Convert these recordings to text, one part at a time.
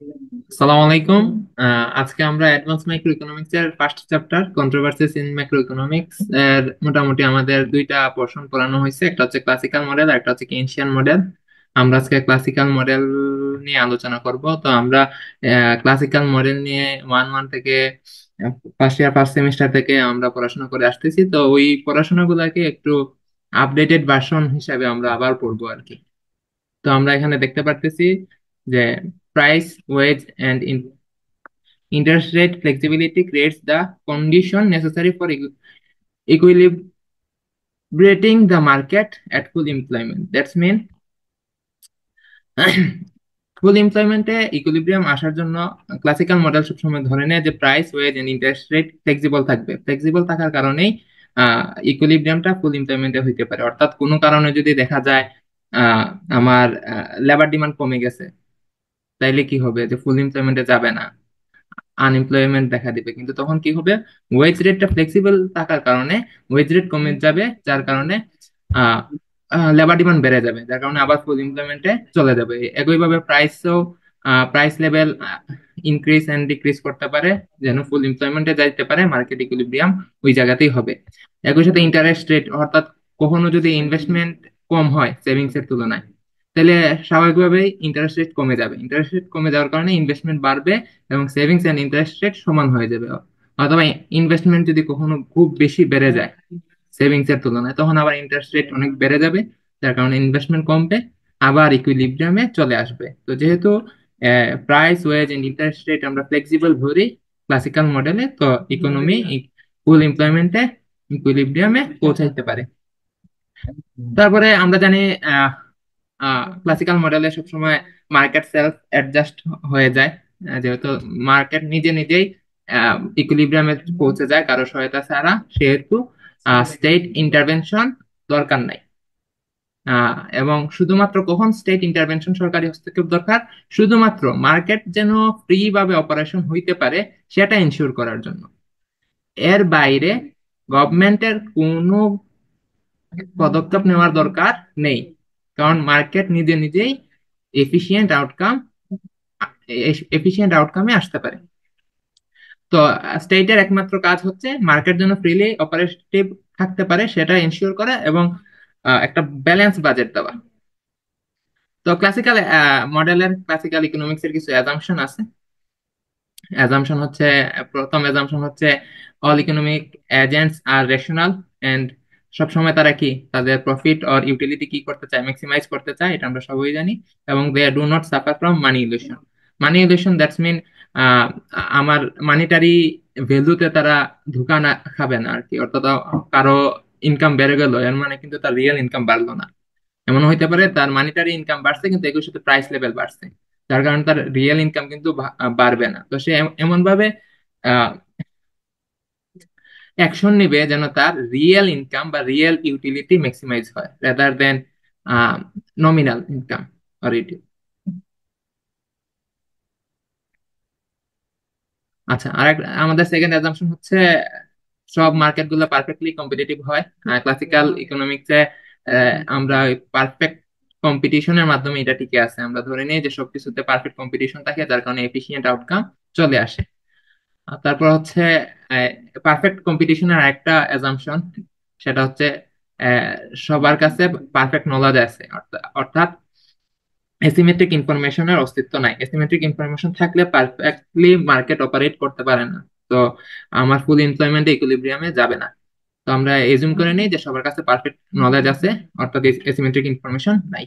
আসসালামু আলাইকুম। আজকে আমরা অ্যাডভান্স মাইক্রো ইকোনমিক্স এর first chapter controversies in macro economics এর মোটামুটি আমাদের দুইটা পোর্শন পড়ানো হয়েছে, একটা হচ্ছে ক্লাসিক্যাল মডেল আর একটা হচ্ছে কেইনশিয়ান মডেল। আমরা আজকে ক্লাসিক্যাল মডেল নিয়ে আলোচনা করব। তো আমরা ক্লাসিক্যাল মডেল নিয়ে ওয়ান ওয়ান থেকে ফার্স্ট ইয়ার ফার্স্ট সেমিস্টার থেকে আমরা পড়াশোনা করে আসতেছি। তো ওই পড়াশোনাগুলোকে একটু আপডেটেড ভার্সন হিসাবে আমরা আবার পড়বো আর কি। তো আমরা এখানে দেখতে পারতেছি যে price, wage and interest rate flexibility creates the condition necessary for equilibrating the market at full employment. That's mean full এমপ্লয়মেন্টে ইকুইলিব্রিয়াম আসার জন্য ক্লাসিক্যাল মডেল সবসময় ধরে নেয় যে price, wage and interest rate flexible থাকবে। ফ্লেক্সিবল থাকার কারণেই ইকুইলিব্রিয়ামটা ফুল এমপ্লয়মেন্টে হইতে পারে। অর্থাৎ কোনো কারণে যদি দেখা যায় আহ, আমার লেবার ডিমান্ড কমে গেছে, তাইলে কি হবে যে ফুল এমপ্লয়মেন্টে যাবে না, আনএমপ্লয়মেন্ট দেখা দিবে। কিন্তু তখন কি হবে, ওয়েজ রেটটা ফ্লেক্সিবল থাকার কারণে ওয়েজ রেট কমে যাবে, যার কারণে লেবার ডিমান্ড বেড়ে যাবে, যার কারণে আবার ফুল এমপ্লয়মেন্টে চলে যাবে। একইভাবে প্রাইসও, price level increase and decrease করতে পারে যেন ফুল এমপ্লয়মেন্টে যাইতে পারে, মার্কেট ইকুইলিব্রিয়াম ওই জায়গাতেই হবে। একই সাথে ইন্টারেস্ট রেট, অর্থাৎ কখনো যদি ইনভেস্টমেন্ট কম হয় সেভিংস এর তুলনায়, তাহলে স্বাভাবিকভাবেই ইন্টারেস্ট রেট কমে যাবে। ইন্টারেস্ট রেট কমে যাওয়ার কারণে ইনভেস্টমেন্ট বাড়বে এবং সেভিংস এন্ড ইন্টারেস্ট রেট সমান হয়ে যাবে। অথবা ইনভেস্টমেন্ট যদি কখনো খুব বেশি বেড়ে যায় সেভিংস এর তুলনায়, তখন আবার ইন্টারেস্ট রেট অনেক বেড়ে যাবে, যার কারণে ইনভেস্টমেন্ট কমবে, আবার ইকুইলিব্রিয়ামে চলে আসবে। তো যেহেতু price, wage and interest rate আমরা ফ্লেক্সিবল ধরি ক্লাসিক্যাল মডেলে, তো ইকোনমি ফুল এমপ্লয়মেন্টে ইকুইলিব্রিয়ামে পৌঁছাইতে পারে। তারপরে আমরা জানি ক্লাসিক্যাল মডেলে সবসময় মার্কেট সেলফ অ্যাডজাস্ট হয়ে যায়। যেহেতু মার্কেট নিজে নিজেই ইকুইলিব্রিয়ামে পৌঁছে যায় কারো সহায়তা ছাড়া, সেহেতু স্টেট ইন্টারভেনশন দরকার নাই। এবং শুধুমাত্র কখন স্টেট ইন্টারভেনশন, সরকারি হস্তক্ষেপ দরকার, শুধুমাত্র মার্কেট যেন ফ্রি ভাবে অপারেশন হইতে পারে সেটা এনশিওর করার জন্য। এর বাইরে গভর্নমেন্টের কোনো পদক্ষেপ নেওয়ার দরকার নেই, কারণ মার্কেট নিজে নিজেই এফিশিয়েন্ট আউটকাম এফিশিয়েন্ট আউটকামে আসতে পারে। তো স্টেটের একমাত্র কাজ হচ্ছে মার্কেট যেন ফ্রিলি অপারেটিভ থাকতে পারে সেটা এনশিওর করা এবং একটা ব্যালেন্স বাজেট দেওয়া। তো ক্লাসিক্যাল মডেলের, ক্লাসিক্যাল ইকোনমিক্স এর কিছু অ্যাজাম্পশন আছে। অ্যাজাম্পশন হচ্ছে, প্রথম অ্যাজাম্পশন হচ্ছে all economic agents are rational and সবসময় তারা কি তাদের প্রফিট অর ইউটিলিটি কি করতে চায়, ম্যাক্সিমাইজ করতে চায়, এটা আমরা সবাই জানি। এবং they do not suffer from money illusion. Money illusion that's mean আমার মানিটারি ভ্যালুতে তারা ধোঁকা না খাবে না আর কি। অর্থাৎ কারো ইনকাম বেড়ে গেল এর মানে কিন্তু তার রিয়েল ইনকাম বাড়লো না। এমন হইতে পারে তার মানিটারি ইনকাম বাড়ছে কিন্তু একই সাথে প্রাইস লেভেল বাড়ছে, যার কারণে তার রিয়েল ইনকাম কিন্তু বাড়বে না। তো সে এমন ভাবে অ্যাকশন নিবে যেন তার রিয়েল ইনকাম বা রিয়েল ইউটিলিটি ম্যাক্সিমাইজ হয়, rather than nominal income or utility. আচ্ছা, আমাদের সেকেন্ড অ্যাজাম্পশন হচ্ছে সব মার্কেট গুলো পারফেক্টলি কম্পিটিটিভ হয়। ক্লাসিক্যাল ইকোনমিক্সে আমরা পারফেক্ট কম্পিটিশনের মাধ্যমে এটা টিকে আছে। আমরা ধরে নিই যে সবকিছুতে পারফেক্ট কম্পিটিশন থাকে, যার কারণে এফিশিয়েন্ট আউটকাম চলে আসে। আর তারপর হচ্ছে পারফেক্ট কম্পিটিশনের একটা অ্যাজাম্পশন, সেটা হচ্ছে আহ, সবার কাছে পারফেক্ট নলেজ আছে। অর্থাৎ এসিমেট্রিক ইনফরমেশনের অস্তিত্ব নাই। এসিমেট্রিক ইনফরমেশন থাকলে পারফেক্টলি মার্কেট অপারেট করতে পারে না। তো আমার ফুল এমপ্লয়মেন্ট ইকুইলিব্রিয়ামে যাবে না। তো আমরা এজিউম করে নিই যে সবার কাছে পারফেক্ট নলেজ আছে, অর্থাৎ এসিমেট্রিক ইনফরমেশন নাই।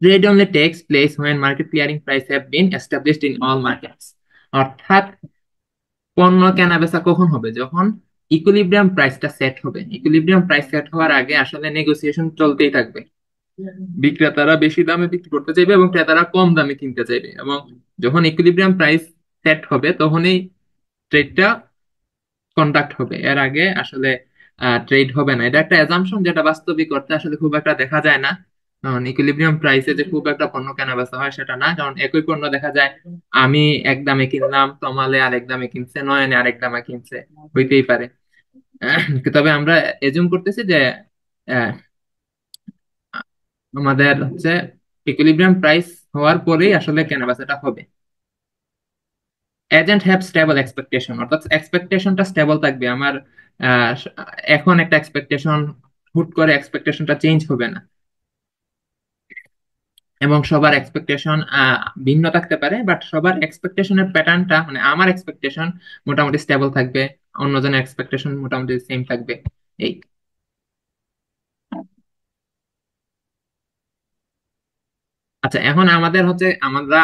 Trade only takes place when market clearing price have been established in all markets. অর্থাৎ পণ্য কেনা বেচা কখন হবে, যখন ইকুইলিব্রিয়াম প্রাইসটা সেট হবে। ইকুইলিব্রিয়াম প্রাইস সেট হওয়ার আগে আসলে নেগোসিয়েশন চলতেই থাকবে। বিক্রেতারা বেশি দামে বিক্রি করতে চাইবে এবং ক্রেতারা কম দামে কিনতে চাইবে, এবং যখন ইকুইলিব্রিয়াম প্রাইস সেট হবে তখনই ট্রেডটা কন্ডাক্ট হবে। এর আগে আসলে ট্রেড হবে না। এটা একটা অ্যাজাম্পশন যেটা বাস্তবিক অর্থে আসলে খুব একটা দেখা যায় না। কারণ ইকুইলিব্রিয়াম প্রাইসে যে খুব একটা পণ্য কেনা বেচা হয় সেটা না, কারণ একই পণ্য দেখা যায় আমি এক দামে কিনলাম, তমালে আরেক দামে কিনছে, নয়নে আরেক দামে কিনছে, হইতেই পারে। তবে আমরা এজুম করতেছি যে আহ, আমাদের হচ্ছে ইকুইলিব্রিয়াম প্রাইস হওয়ার পরেই আসলে কেনাবেচাটা হবে। এজেন্ট হ্যাভ স্টেবল এক্সপেকটেশন, অর্থাৎ এক্সপেকটেশনটা স্টেবল থাকবে আমার। আহ, এখন একটা এক্সপেকটেশন, হুট করে এক্সপেকটেশনটা চেঞ্জ হবে না। এবং সবার এক্সপেকটেশন ভিন্ন থাকতে পারে, বাট সবার এক্সপেকটেশনের প্যাটার্নটা, মানে আমার এক্সপেকটেশন মোটামুটি স্টেবল থাকবে, অন্যজনের এক্সপেকটেশন মোটামুটি সেম থাকবে। এই। আচ্ছা, এখন আমাদের হচ্ছে আমরা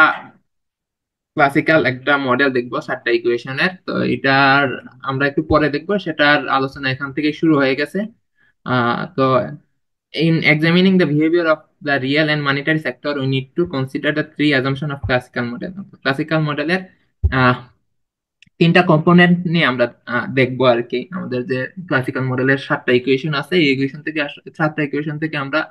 ক্লাসিক্যাল একটা মডেল দেখবো 7টা ইকুয়েশনের, তো এটার আমরা একটু পরে দেখবো, সেটার আলোচনা এখান থেকে শুরু হয়ে গেছে। তো in examining the behavior of the real and monetary sector, we need to consider the three assumptions of classical model. Classical মডেলের তিনটা কম্পোনেন্ট নিয়ে আমরা দেখবো আর কি। আমাদের যে ক্লাসিক্যাল মডেলের 7টা ইকুয়েশন আছে, এই ইকুয়েশন থেকে 7টা ইকুয়েশন থেকে আমরা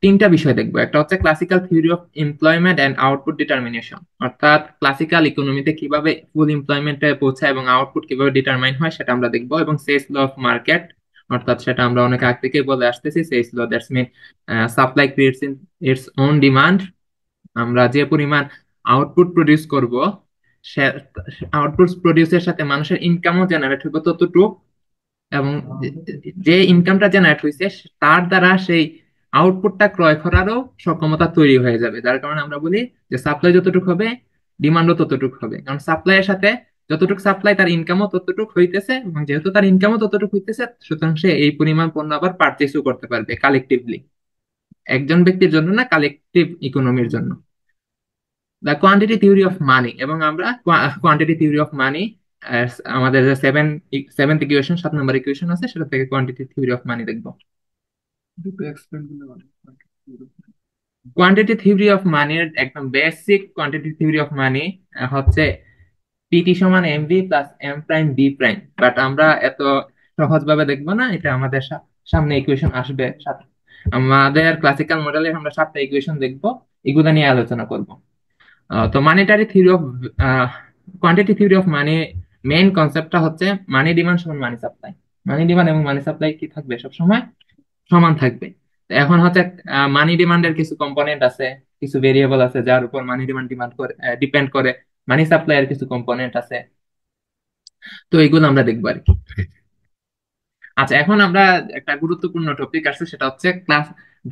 তিনটা বিষয় দেখবো। একটা হচ্ছে classical theory of employment and output determination, অর্থাৎ ক্লাসিক্যাল ইকোনমিতে কিভাবে ফুল এমপ্লয়মেন্টে পৌঁছায় এবং আউটপুট কিভাবে ডিটারমাইন হয় সেটা আমরা দেখবো। এবং সেলস ল অফ মার্কেট, অর্থাৎ সেটা আমরা অনেক আগ থেকে বলে আসতেছি, সেলস law that's mean supply creates in its own demand. আমরা যে পরিমাণ আউটপুট প্রডিউস করব, সে আউটপুট প্রডিউসের সাথে মানুষের ইনকামও জেনারেট হবে ততটুকু, এবং যে যে ইনকামটা জেনারেট হয়েছে তার দ্বারা সেই আউটপুটটা ক্রয় করারও সক্ষমতা তৈরি হয়ে যাবে। যার কারণে আমরা বলি যে সাপ্লাই যতটুকু হবে, ডিমান্ডও ততটুকু হবে, কারণ সাপ্লাইয়ের সাথে যতটুকু সাপ্লাই তার ইনকামও ততটুকু হইতেছে, এবং যেহেতু তার ইনকামও ততটুকু হইতেছে, সুতরাং সে এই পরিমাণ পণ্য আবার পারচেসও করতে পারবে কালেকটিভলি, একজন ব্যক্তির জন্য না, কালেকটিভ ইকোনমির জন্য। দ্য কোয়ান্টিটি থিওরি অফ মানি, এবং আমরা কোয়ান্টিটি থিওরি অফ মানি, আমাদের যে সেভেন্থ ইকুয়েশন, 7 নম্বর ইকুয়েশন আছে, সেটা থেকে কোয়ান্টিটি থিওরি অফ মানি দেখবো। কোয়ান্টিটি থিওরি অফ মানির একদম basic quantity theory of money হচ্ছে পিটি সমান M V plus M prime V prime, but আমরা এত সহজ ভাবে দেখবো না, এটা আমাদের সামনে ইকুয়েশন আসবে আমাদের ক্লাসিক্যাল মডেলে আমরা 7টা ইকুয়েশন দেখবো, এগুলা নিয়ে আলোচনা করব। তো monetary theory of quantity theory of money main কনসেপ্টটা হচ্ছে মানি ডিমান্ড সমান মানি সাপ্লাই। মানি ডিমান্ড এবং মানি সাপ্লাই কি থাকবে সবসময়, সমান থাকবে। তো এখন হচ্ছে মানি ডিমান্ডের কিছু কম্পোনেন্ট আছে, কিছু ভেরিয়েবল আছে যার উপর মানি ডিমান্ড ডিমান্ড করে ডিপেন্ড করে, মানি সাপ্লাই এর কিছু কম্পোনেন্ট আছে। তো এগুলো আমরা দেখবো আর কি। আচ্ছা, এখন আমরা একটা গুরুত্বপূর্ণ টপিক আছে, সেটা হচ্ছে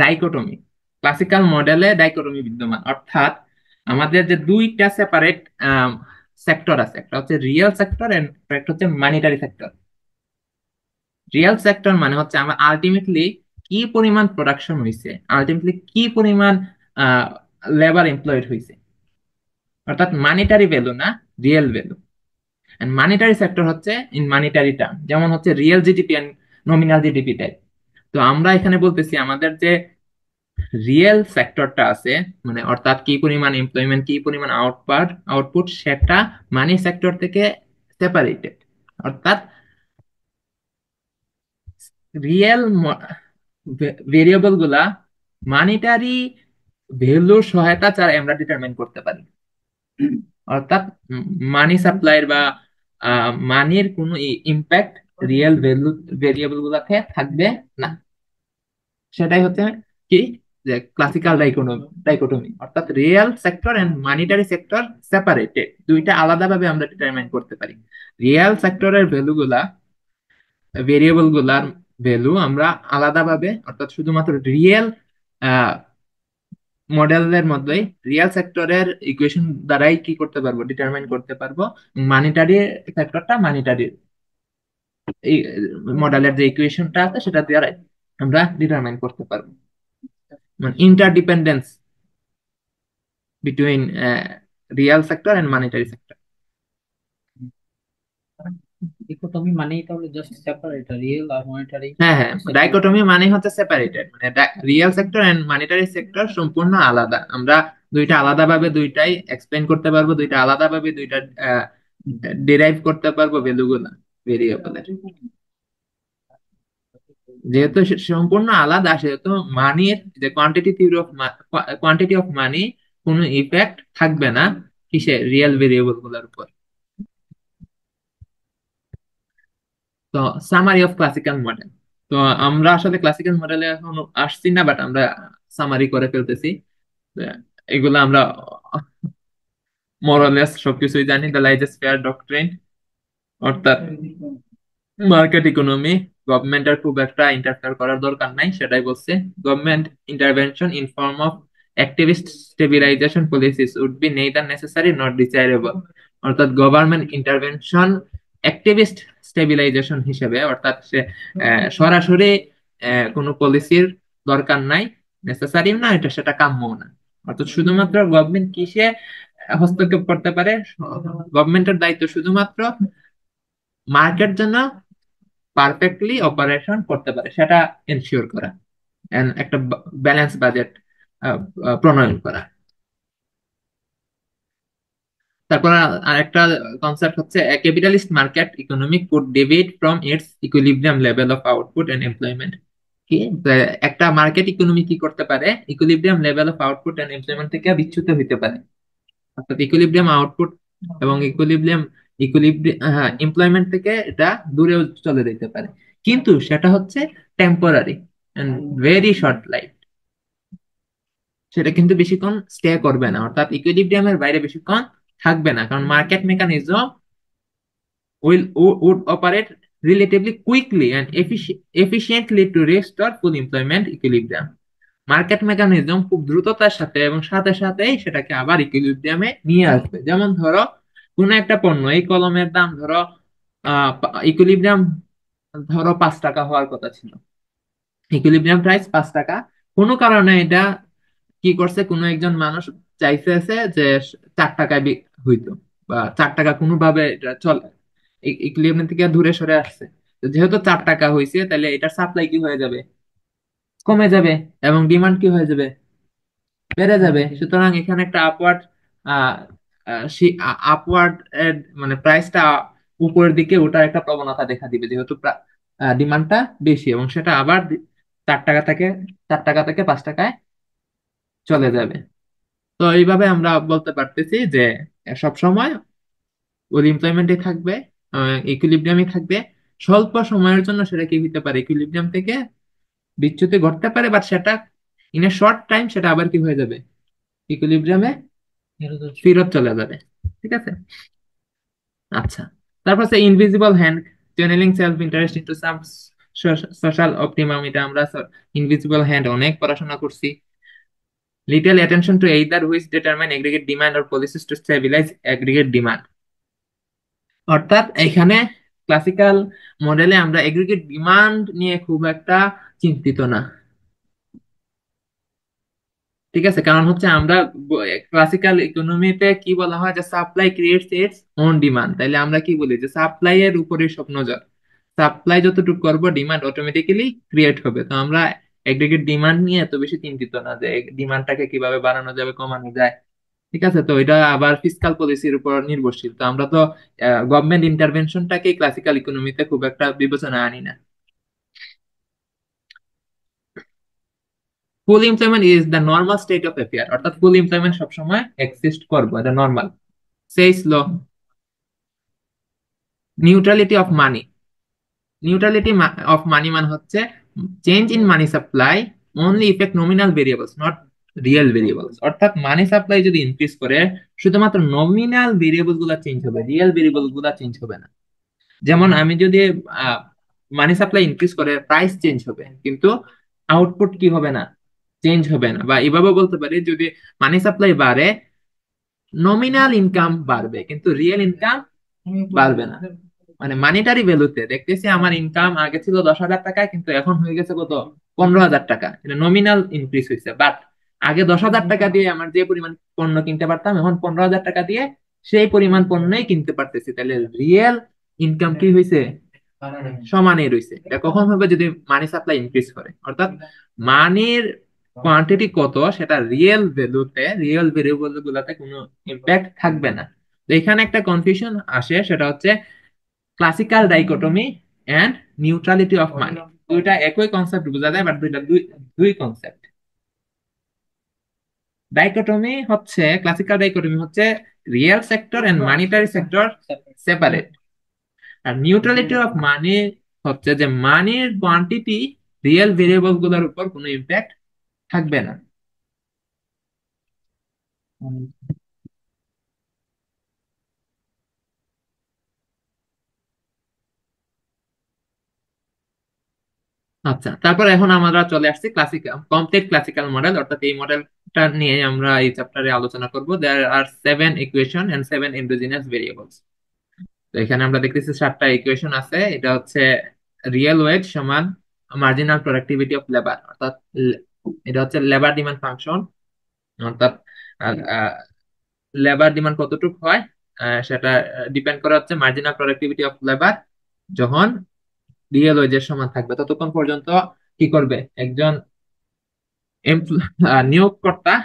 ডাইকোটমি। ক্লাসিক্যাল মডেলে ডাইকোটমি বিদ্যমান, অর্থাৎ আমাদের যে দুইটা সেপারেট সেক্টর আছে, একটা হচ্ছে রিয়েল সেক্টর এন্ড একটা হচ্ছে মানিটারি সেক্টর। রিয়েল সেক্টর মানে হচ্ছে আমার আলটিমেটলি কি পরিমাণ প্রোডাকশন হয়েছে, আলটিমেটলি কি পরিমাণ লেবার এমপ্লয়েড হয়েছে, অর্থাৎ মানিটারি ভ্যালু না, real value. And monetary sector হচ্ছে ইন মানিটারি টার্ম, যেমন হচ্ছে real GDP and nominal GDP type. তো আমরা এখানে বলতেছি আমাদের যে রিয়েল সেক্টরটা আছে, মানে অর্থাৎ কি পরিমাণ এমপ্লয়মেন্ট, কি পরিমাণ আউটপুট, সেটা মানি সেক্টর থেকে সেপারেটেড। অর্থাৎ রিয়েল ভেরিয়েবল গুলা মানিটারি ভ্যালুর সহায়তা ছাড়া আমরা ডিটারমাইন করতে পারি। অর্থাৎ মানি সাপ্লাইয়ের বা মানির কোনো ইম্প্যাক্ট রিয়েল ভ্যালু ভেরিয়েবল গুলাতে থাকবে না। সেটাই হচ্ছে কি, যে ক্লাসিক্যাল ডাইকোটমি, অর্থাৎ real sector and monetary sector separated, দুইটা আলাদাভাবে আমরা ডিটারমাইন করতে পারি। রিয়েল সেক্টরের ভ্যালু গুলা, ভেরিয়েবল গুলার ভ্যালু আমরা আলাদাভাবে, অর্থাৎ শুধুমাত্র রিয়েল মডেলের মধ্যেই রিয়েল সেক্টরের ইকুয়েশন দ্বারাই কি করতে পারবো, ডিটারমাইন করতে পারবো। মানিটারি সেক্টরটা মানিটারি এই মডেলের যে ইকুয়েশনটা আছে সেটা দ্বারাই আমরা ডিটারমাইন করতে পারবো। মানে interdependence between real sector and monetary sector. Economy মানেই তাহলে জাস্ট সেপারেট রিয়েল আর মনিটারি হ্যাঁ, হ্যাঁ, সেপারেট। ডাইকোটমি মানে হচ্ছে সেপারেটেড, মানে real sector and monetary sector সম্পূর্ণ আলাদা। আমরা দুইটা আলাদাভাবে দুইটাই এক্সপ্লেন করতে পারবো, দুইটা আলাদাভাবে দুইটা ডিরাইভ করতে পারবো ভ্যালুগুলা ভেরিয়েবলের। যেহেতু সম্পূর্ণ আলাদা, সেহেতু মানির যে কোয়ান্টিটি অফ মানি কোনো ইফেক্ট থাকবে না কিসে, রিয়েল ভেরিয়েবল গুলোর উপর। তো সামারি অফ ক্লাসিক্যাল মডেল। তো আমরা আসলে ক্লাসিক্যাল মডেলে এখন আসছি না, বাট আমরা সামারি করে ফেলতেছি। এগুলো আমরা মোরালেস সবকিছুই জানি, দ্য লাইজেস ফেয়ার ডক্ট্রিন, অর্থাৎ মার্কেট ইকোনমি, গভর্নমেন্টের খুব একটা ইন্টারফেয়ার করার দরকার নাই, সেটাই বলছে। Government intervention in form of activist stabilisation policies would be neither necessary not desirable. অর্থাৎ গভর্নমেন্ট ইন্টারভেনশন অ্যাক্টিভিস্ট স্টেবিলাইজেশন হিসেবে, অর্থাৎ সে সরাসরি কোনো পলিসির দরকার নাই, নেসেসারি না, এটা সেটা কাম্য না। অর্থাৎ শুধুমাত্র গভর্নমেন্ট কিসে হস্তক্ষেপ করতে পারে, গভর্নমেন্টের দায়িত্ব শুধুমাত্র মার্কেট যেন পারফেক্টলি অপারেশন করতে পারে সেটা এনশিওর করা, and একটা ব্যালেন্স বাজেট প্রণয়ন করা। তারপর আরেকটা কনসেপ্ট হচ্ছে capitalist market economy could deviate from its equilibrium level of output and employment. কি একটা মার্কেট ইকোনমি কি করতে পারে, equilibrium level of output and employment থেকে বিচ্যুত হইতে পারে। অর্থাৎ ইকুইলিব্রিয়াম আউটপুট এবং ইকুইলিব্রিয়াম হ্যাঁ এমপ্লয়মেন্ট থেকে এটা দূরেও চলে যেতে পারে, কিন্তু সেটা হচ্ছে temporary and very short life. সেটা কিন্তু বেশিক্ষণ স্টে করবে না, অর্থাৎ ইকুইলিব্রিয়ামের বাইরে বেশিক্ষণ থাকবে না, কারণ market mechanism would operate relatively quickly and efficiently to restore full employment equilibrium. Market mechanism খুব দ্রুততার সাথে এবং সাথে সাথেই সেটাকে আবার ইকুইলিব্রিয়ামে নিয়ে আসবে। যেমন ধরো কোন একটা পণ্য, এই কলমের দাম ধরো ইকুইলিব্রিয়াম ধরো 5 টাকা হওয়ার কথা ছিল, ইকুইলিব্রিয়াম প্রাইস 5 টাকা, কোনো কারণে এটা কি করছে, কোনো একজন মানুষ চাইতেছে যে 4 টাকায় হইতো, বা 4 টাকা কোনোভাবে এটা চলে, ইকুইলিব্রিয়াম থেকে দূরে সরে আসছে। তো যেহেতু 4 টাকা হয়েছে, তাহলে এটার সাপ্লাই কি হয়ে যাবে, কমে যাবে, এবং ডিমান্ড কি হয়ে যাবে, বেড়ে যাবে। সুতরাং এখানে একটা আপওয়ার্ড আপওয়ার্ড মানে প্রাইসটা উপরের দিকে ওঠার একটা প্রবণতা দেখা দিবে, যেহেতু ডিমান্ডটা বেশি, এবং সেটা আবার 4 টাকা থেকে 5 টাকায় চলে যাবে। তো এইভাবে আমরা বলতে পারতেছি যে সব সময় ওই এমপ্লয়মেন্টে থাকবে, ইকুইলিব্রিয়ামই থাকবে। স্বল্প সময়ের জন্য সেটা কি হতে পারে, ইকুইলিব্রিয়াম থেকে বিচ্যুতি ঘটতে পারে, বাট সেটা ইন এ শর্ট টাইম সেটা আবার কি হয়ে যাবে, ইকুইলিব্রিয়ামে ফেরত চলে যাবে। ঠিক আছে। আচ্ছা, তারপর হচ্ছে invisible hand channelling self interest into some social optimum. এটা আমরা ইনভিজিবল হ্যান্ড অনেক পড়াশোনা করছি। Little attention to either which determine aggregate demand or policies to stabilise aggregate demand. অর্থাৎ এখানে ক্লাসিক্যাল মডেলে আমরা এগ্রিগেট ডিমান্ড নিয়ে খুব একটা চিন্তিত না। ঠিক আছে, কারণ হচ্ছে আমরা ক্লাসিক্যাল ইকোনমিতে কি বলা হয়, যে supply creates it's own demand. তাইলে আমরা কি বলি, যে সাপ্লাই এর উপরে সব নজর, সাপ্লাই যতটুকু করবো ডিমান্ড অটোমেটিক্যালি ক্রিয়েট হবে। তো আমরা এগ্রিগেট ডিমান্ড নিয়ে এত বেশি চিন্তিত না, যে ডিমান্ডটাকে কিভাবে বাড়ানো যাবে, কমানো যায়। ঠিক আছে, তো এটা আবার ফিসকাল পলিসির উপর নির্ভরশীল। তো আমরা তো গভর্নমেন্ট ইন্টারভেনশনটাকে ক্লাসিক্যাল ইকোনমিতে খুব একটা বিবেচনা আনি না। Full employment is the normal state of affair, অর্থাৎ ফুল এমপ্লয়মেন্ট সবসময় এক্সিস্ট করবো, এটা normal. Says law neutrality of money. Neutrality of money মানে হচ্ছে change in money supply only effect nominal variables not real variables. অর্থাৎ money supply যদি increase করে, শুধুমাত্র নমিনাল ভেরিয়েবল গুলা চেঞ্জ হবে, রিয়েল ভেরিয়েবল গুলা চেঞ্জ হবে না। যেমন আমি যদি মানি সাপ্লাই ইনক্রিজ করে, প্রাইস চেঞ্জ হবে, কিন্তু আউটপুট কি হবে না, চেঞ্জ হবে না। বা এভাবে বলতে পারি, যদি মানি সাপ্লাই বাড়ে, নমিনাল ইনকাম বাড়বে, কিন্তু রিয়েল ইনকাম বাড়বে না। মানে মানিটারি ভ্যালুতে দেখতেছি আমার ইনকাম আগে ছিল 10,000 টাকা, কিন্তু এখন হয়ে গেছে কত, 15,000 টাকা। এটা নমিনাল ইনক্রিজ হয়েছে, বাট আগে 10,000 টাকা দিয়ে আমার যে পরিমাণ পণ্য কিনতে পারতাম, এখন 15,000 টাকা দিয়ে সেই পরিমাণ পণ্যই কিনতে পারতেছি। তাহলে রিয়েল ইনকাম কি হয়েছে, সমানই রয়েছে। এটা কখন হবে, যদি মানি সাপ্লাই ইনক্রিজ করে। অর্থাৎ মানির কোয়ান্টিটি কত, সেটা রিয়েল ভ্যালুতে, রিয়েল ভেরিয়েবল গুলাতে কোনো ইম্প্যাক্ট থাকবে না। তো এখানে একটা কনফিউশন আসে, সেটা হচ্ছে classical dichotomy and neutrality of money. দুইটা একই কনসেপ্ট বোঝা যায়, বাট দুইটা দুই দুই কনসেপ্ট। ডাইকোটমি হচ্ছে, ক্লাসিক্যাল ডাইকোটমি হচ্ছে real sector and monetary sector separate. আর নিউট্রালিটি অফ মানি হচ্ছে যে মানির কোয়ান্টিটি রিয়েল ভেরিয়েবল গুলোর উপর কোনো ইম্প্যাক্ট থাকবে না। আচ্ছা, তারপর এখন আমরা চলে আসছি ক্লাসিক্যাল কমপ্লিট ক্লাসিক্যাল মডেল, অর্থাৎ এই মডেলটা নিয়ে আমরা এই চ্যাপ্টারে আলোচনা করব। দেয়ার আর 7 ইকুয়েশন এন্ড 7 এন্ডোজিনাস ভেরিয়েবলস। তো এখানে আমরা দেখতেছি 7টা ইকুয়েশন আছে। এটা হচ্ছে রিয়েল ওয়েজ সমান মার্জিনাল প্রোডাক্টিভিটি অফ লেবার, অর্থাৎ এটা হচ্ছে লেবার ডিমান্ড ফাংশন, অর্থাৎ লেবার ডিমান্ড কতটুকু হয় সেটা ডিপেন্ড করে হচ্ছে মার্জিনাল প্রোডাক্টিভিটি অফ লেবার যখন রিয়েল ওয়েজের সমান থাকবে ততক্ষণ পর্যন্ত কি করবে একজন নিয়োগকর্তা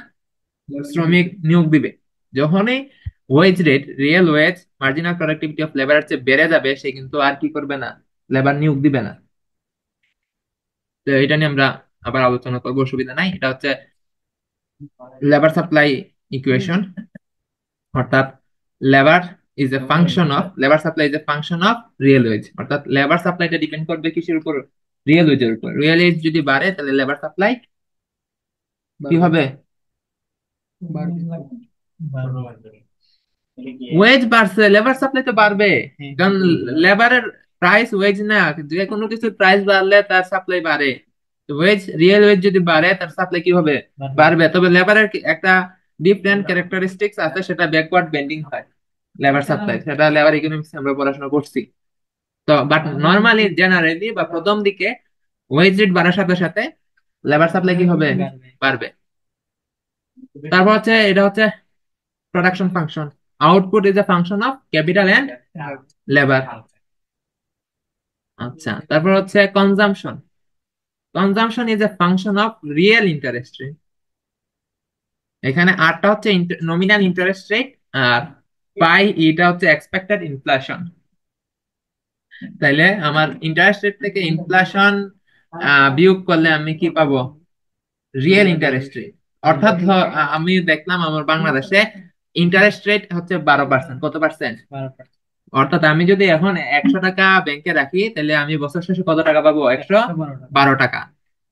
শ্রমিক নিয়োগ দিবে। যখনই wage rate real wage marginal productivity of লেবারের চেয়ে বেড়ে যাবে, সে কিন্তু আর কি করবে না, লেবার নিয়োগ দিবে না। তো এটা নিয়ে আমরা আবার আলোচনা করবো, অসুবিধা নাই। এটা হচ্ছে লেবার সাপ্লাই ইকুয়েশন, অর্থাৎ labour supply is a function of real wage, অর্থাৎ লেবার সাপ্লাইটা ডিপেন্ড করবে কিসের উপর, রিয়েল ওয়েজের উপর। রিয়েল ওয়েজ যদি বাড়ে তাহলে লেবার সাপ্লাই কি হবে, ওয়েজ বাড়ছে লেবার সাপ্লাই তো বাড়বে, কারণ লেবারের প্রাইস ওয়েজ না, যে কোনো কিছুর প্রাইস বাড়লে তার সাপ্লাই বাড়ে। ওয়েজ রিয়েল ওয়েজ যদি বাড়ে তার সাপ্লাই কি হবে, বাড়বে। তবে লেবারের একটা ডিফারেন্ট ক্যারেক্টারিস্টিক্স আছে, সেটা ব্যাকওয়ার্ড বেন্ডিং হয় লেবার সাপ্লাই, সেটা লেবার ইকোনমিক্স আমরা পড়াশোনা করছি। তো বাট নর্মালি জেনারেলি বা প্রথম দিকে ওয়েজ রেট বাড়ার সাথে সাথে লেবার সাপ্লাই কি হবে, বাড়বে। তারপর হচ্ছে এটা হচ্ছে production function, output is a function of capital and labour. আচ্ছা, তারপর হচ্ছে consumption, consumption is a function of real interest rate. এখানে আরটা হচ্ছে নমিনাল ইন্টারেস্ট রেট, আর পাই এটা হচ্ছে এক্সপেক্টেড ইনফ্লেশন। তাইলে আমার ইন্টারেস্ট রেট থেকে ইনফ্লেশন বিয়োগ করলে আমি কি পাবো, রিয়েল ইন্টারেস্ট রেট। অর্থাৎ আমি দেখলাম আমার বাংলাদেশে ইন্টারেস্ট রেট হচ্ছে 12%। কত পার্সেন্ট, 12%। অর্থাৎ আমি যদি এখন 100 টাকা ব্যাংকে রাখি তাহলে আমি বছর শেষে কত টাকা পাবো, 112 টাকা।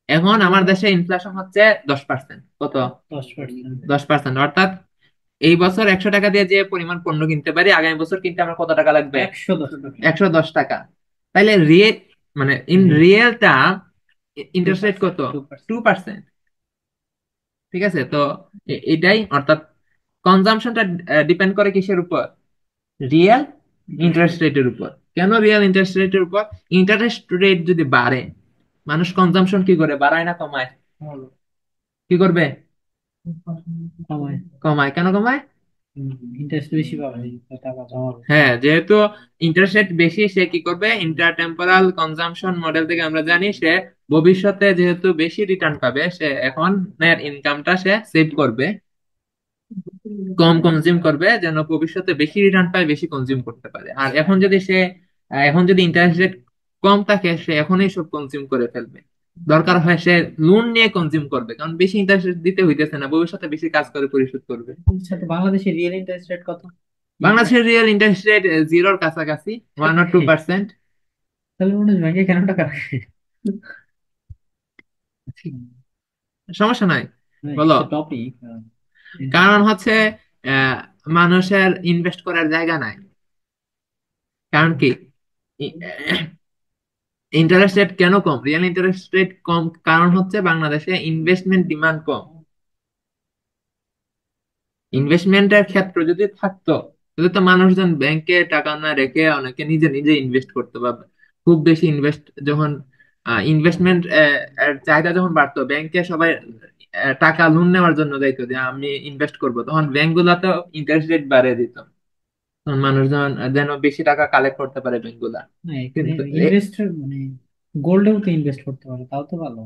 এখন আমার দেশে ইনফ্লেশন হচ্ছে 10%। কত, 10%। 10%। অর্থাৎ এই বছর 100 টাকা দিয়ে যে পরিমাণ পণ্য কিনতে পারি, আগামী বছর কিনতে আমার কত টাকা লাগবে, 110 টাকা। 110 টাকা। তাইলে রিয়েল মানে in real term interest rate কত, 2%। ঠিক আছে, তো এটাই অর্থাৎ কনজাম্পশনটা ডিপেন্ড করে কিসের উপর, রিয়েল ইন্টারেস্ট রেটের উপর। কেন রিয়েল ইন্টারেস্ট রেটের উপর, ইন্টারেস্ট রেট যদি বাড়ে মানুষ কনজাম্পশন কি করে, বাড়ায় না কমায়, কি করবে, কমায়। কমায়। কেন কমায়, ইন্টারেস্ট বেশি পাবে, টাকা জমা হবে। হ্যাঁ, যেহেতু ইন্টারেস্ট রেট বেশি, সে কি করবে, ইন্টারটেম্পোরাল কনজাম্পশন মডেল থেকে আমরা জানি সে ভবিষ্যতে যেহেতু বেশি রিটার্ন পাবে, সে এখন ইনকামটা সে সেভ করবে, কম কনজিউম করবে, যেন ভবিষ্যতে বেশি রিটার্ন পায়, বেশি কনজিউম করতে পারে। আর এখন যদি ইন্টারেস্ট রেট কম থাকে, সে এখনই সব কনজিউম করে ফেলবে। দরকার হয় সে লোন নিয়ে কনজিউম করবে, কারণ বেশি ইন্টারেস্ট দিতে হইতেছে না, ভবিষ্যতে বেশি কাজ করে পরিশোধ করবে। সাথে বাংলাদেশের রিয়েল ইন্টারেস্ট রেট কত? বাংলাদেশের রিয়েল ইন্টারেস্ট রেট জিরোর কাছাকাছি, 1 or 2%। তাহলে মনে হয় ব্যাংকে কেন টাকা রাখে? সমস্যা নাই, বলো। টপিক। কারণ হচ্ছে আহ, মানুষের ইনভেস্ট করার জায়গা নাই। কারণ কি, ইন্টারেস্ট রেট কেন কম, রিয়েল ইন্টারেস্ট রেট কম, কারণ হচ্ছে বাংলাদেশে ইনভেস্টমেন্ট ডিমান্ড কম। ইনভেস্টমেন্টের ক্ষেত্র যদি থাকতো তাহলে তো মানুষজন ব্যাংকে টাকা না রেখে অনেকে নিজে নিজে ইনভেস্ট করতে পারবে। খুব বেশি যখন ইনভেস্টমেন্ট চাহিদা যখন বাড়তো, ব্যাংকে সবাই টাকা লোন নেওয়ার জন্য যাইতো যে আমি ইনভেস্ট করব, তখন ব্যাংক গুলাতে ইন্টারেস্ট রেট বাড়িয়ে দিত, তখন মানুষজন যেন বেশি টাকা কালেক্ট করতে পারে ব্যাংক গুলা। না, এখানে কিন্তু ইনভেস্টর মানে গোল্ডেও তো ইনভেস্ট করতে পারে, তাও তো ভালো,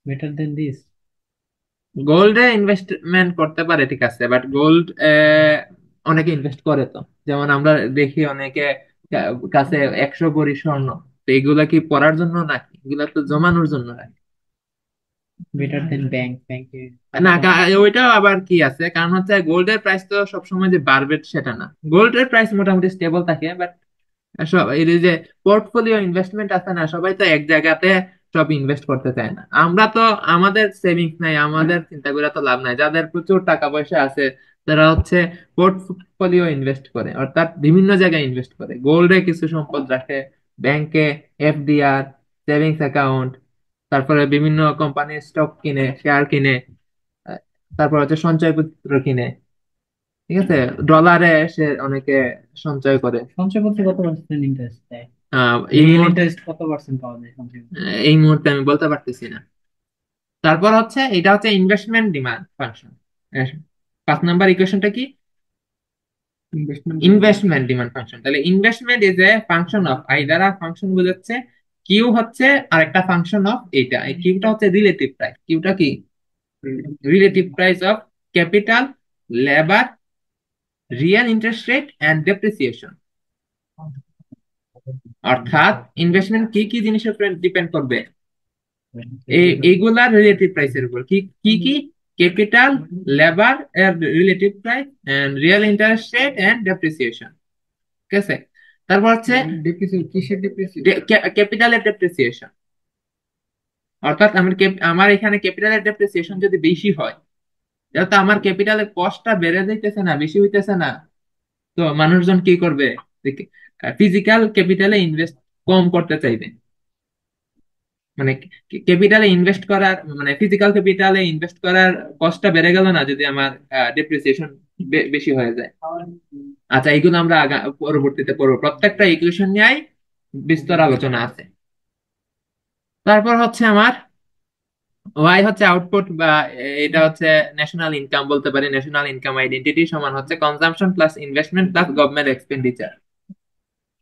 বেটার দেন দিস। গোল্ডে ইনভেস্টমেন্ট করতে পারে ঠিক আছে, বাট গোল্ড অনেকে ইনভেস্ট করে তো, যেমন আমরা দেখি অনেকে কাছে 100 ভরি স্বর্ণ। তো এগুলা কি পড়ার জন্য নাকি, এগুলা তো জমানোর জন্য নাকি? বেটার দেন ব্যাংকে না, টাকা জমা। ওইটাও আবার কি আছে, কারণ হচ্ছে গোল্ডের প্রাইস তো সবসময় যে বাড়বে সেটা না, গোল্ডের প্রাইস মোটামুটি স্টেবল থাকে। বাট সব এই যে পোর্টফোলিও ইনভেস্টমেন্ট আছে না, সবাই তো এক জায়গাতে সব ইনভেস্ট করতে চায় না। আমরা তো আমাদের সেভিংস নাই, আমাদের চিন্তা করে তো লাভ নাই। যাদের প্রচুর টাকা পয়সা আছে তারা হচ্ছে পোর্টফোলিও ইনভেস্ট করে, অর্থাৎ বিভিন্ন জায়গায় ইনভেস্ট করে, গোল্ডে কিছু সম্পদ রাখে, ব্যাংকে, এফডিআর, সেভিংস অ্যাকাউন্ট, তারপরে বিভিন্ন কোম্পানির স্টক কিনে, শেয়ার কিনে, আহ, তারপর হচ্ছে সঞ্চয়পত্র কিনে, ঠিক আছে, ডলারে সে অনেকে সঞ্চয় করে। সঞ্চয়পত্রে কত পার্সেন্ট ইন্টারেস্ট দেয়? এই রিয়েল মুহূর্তে ইন্টারেস্ট কত পার্সেন্ট পাওয়া যায় সঞ্চয়পত্রে? এই মুহূর্তে আমি বলতে পারতেছি না। তারপর হচ্ছে এটা হচ্ছে ইনভেস্টমেন্ট ডিমান্ড ফাংশন। 5 নাম্বার ইকুয়েশনটা কি? Investment demand function. তাহলে investment is a function of, I দ্বারা ফাংশন বোঝাচ্ছে, কিউ হচ্ছে আরেকটা ফাংশন অফ এইটা, এই কিউটা হচ্ছে রিলেটিভ প্রাইস, কিউটা কি? Relative price of capital, labour, real interest rate and depreciation. অর্থাৎ ইনভেস্টমেন্ট কি কি জিনিসের উপর ডিপেন্ড করবে? এইগুলার রিলেটিভ প্রাইসের উপর। কি কি কি? ক্যাপিটাল, লেবার এর relative price, and real interest rate and depreciation. ঠিক আছে, তারপর হচ্ছে কিসের ডেপ্রিসিয়েশন? ক্যাপিটালের ডেপ্রিসিয়েশন। অর্থাৎ আমার এখানে ক্যাপিটালের ডেপ্রিসিয়েশন যদি বেশি হয়, তাহলে তো আমার ক্যাপিটালের কস্টটা বেড়ে যাইতেছে না, বেশি হইতেছে না। তো মানুষজন কি করবে? ফিজিক্যাল ক্যাপিটালে ইনভেস্ট কম করতে চাইবে। মানে ক্যাপিটালে ইনভেস্ট করার, মানে ফিজিক্যাল ক্যাপিটালে ইনভেস্ট করার কস্টটা বেড়ে গেল না যদি আমার ডেপ্রিসিয়েশন বেশি হয়ে যায়। আচ্ছা, এইগুলো আমরা পরবর্তীতে পড়বো, প্রত্যেকটা ইকুয়েশন নিয়ে বিস্তর আলোচনা আছে। তারপর হচ্ছে আমার ওয়াই হচ্ছে আউটপুট, বা এটা হচ্ছে ন্যাশনাল ইনকাম বলতে পারি। ন্যাশনাল ইনকাম আইডেন্টিটি সমান হচ্ছে consumption plus investment plus government expenditure.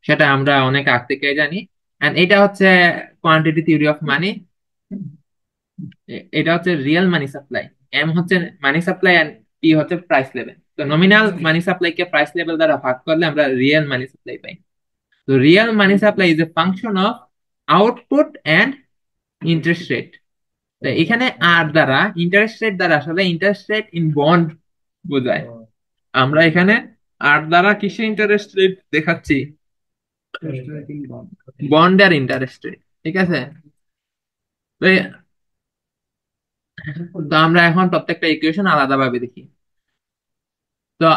সেটা আমরা অনেক আগ থেকে জানি। এন্ড এটা হচ্ছে কোয়ান্টিটি থিওরি অফ মানি। এটা হচ্ছে রিয়েল মানি সাপ্লাই। এম হচ্ছে মানি সাপ্লাই এন্ড পি হচ্ছে প্রাইস লেভেল। তো নমিনাল মানি সাপ্লাই কে প্রাইস লেভেল দ্বারা ভাগ করলে আমরা রিয়েল মানি সাপ্লাই পাই। তো real money supply is a function of output and interest rate. তো এখানে আর দ্বারা, ইন্টারেস্ট রেট দ্বারা আসলে ইন্টারেস্ট রেট ইন বন্ড বোঝায়। আমরা এখানে আর দ্বারা কিসে ইন্টারেস্ট রেট দেখাচ্ছি? বন্ডের ইন্টারেস্ট রেট। ঠিক আছে, তো তো আমরা এখন প্রত্যেকটা ইকুয়েশন আলাদাভাবে দেখি। তো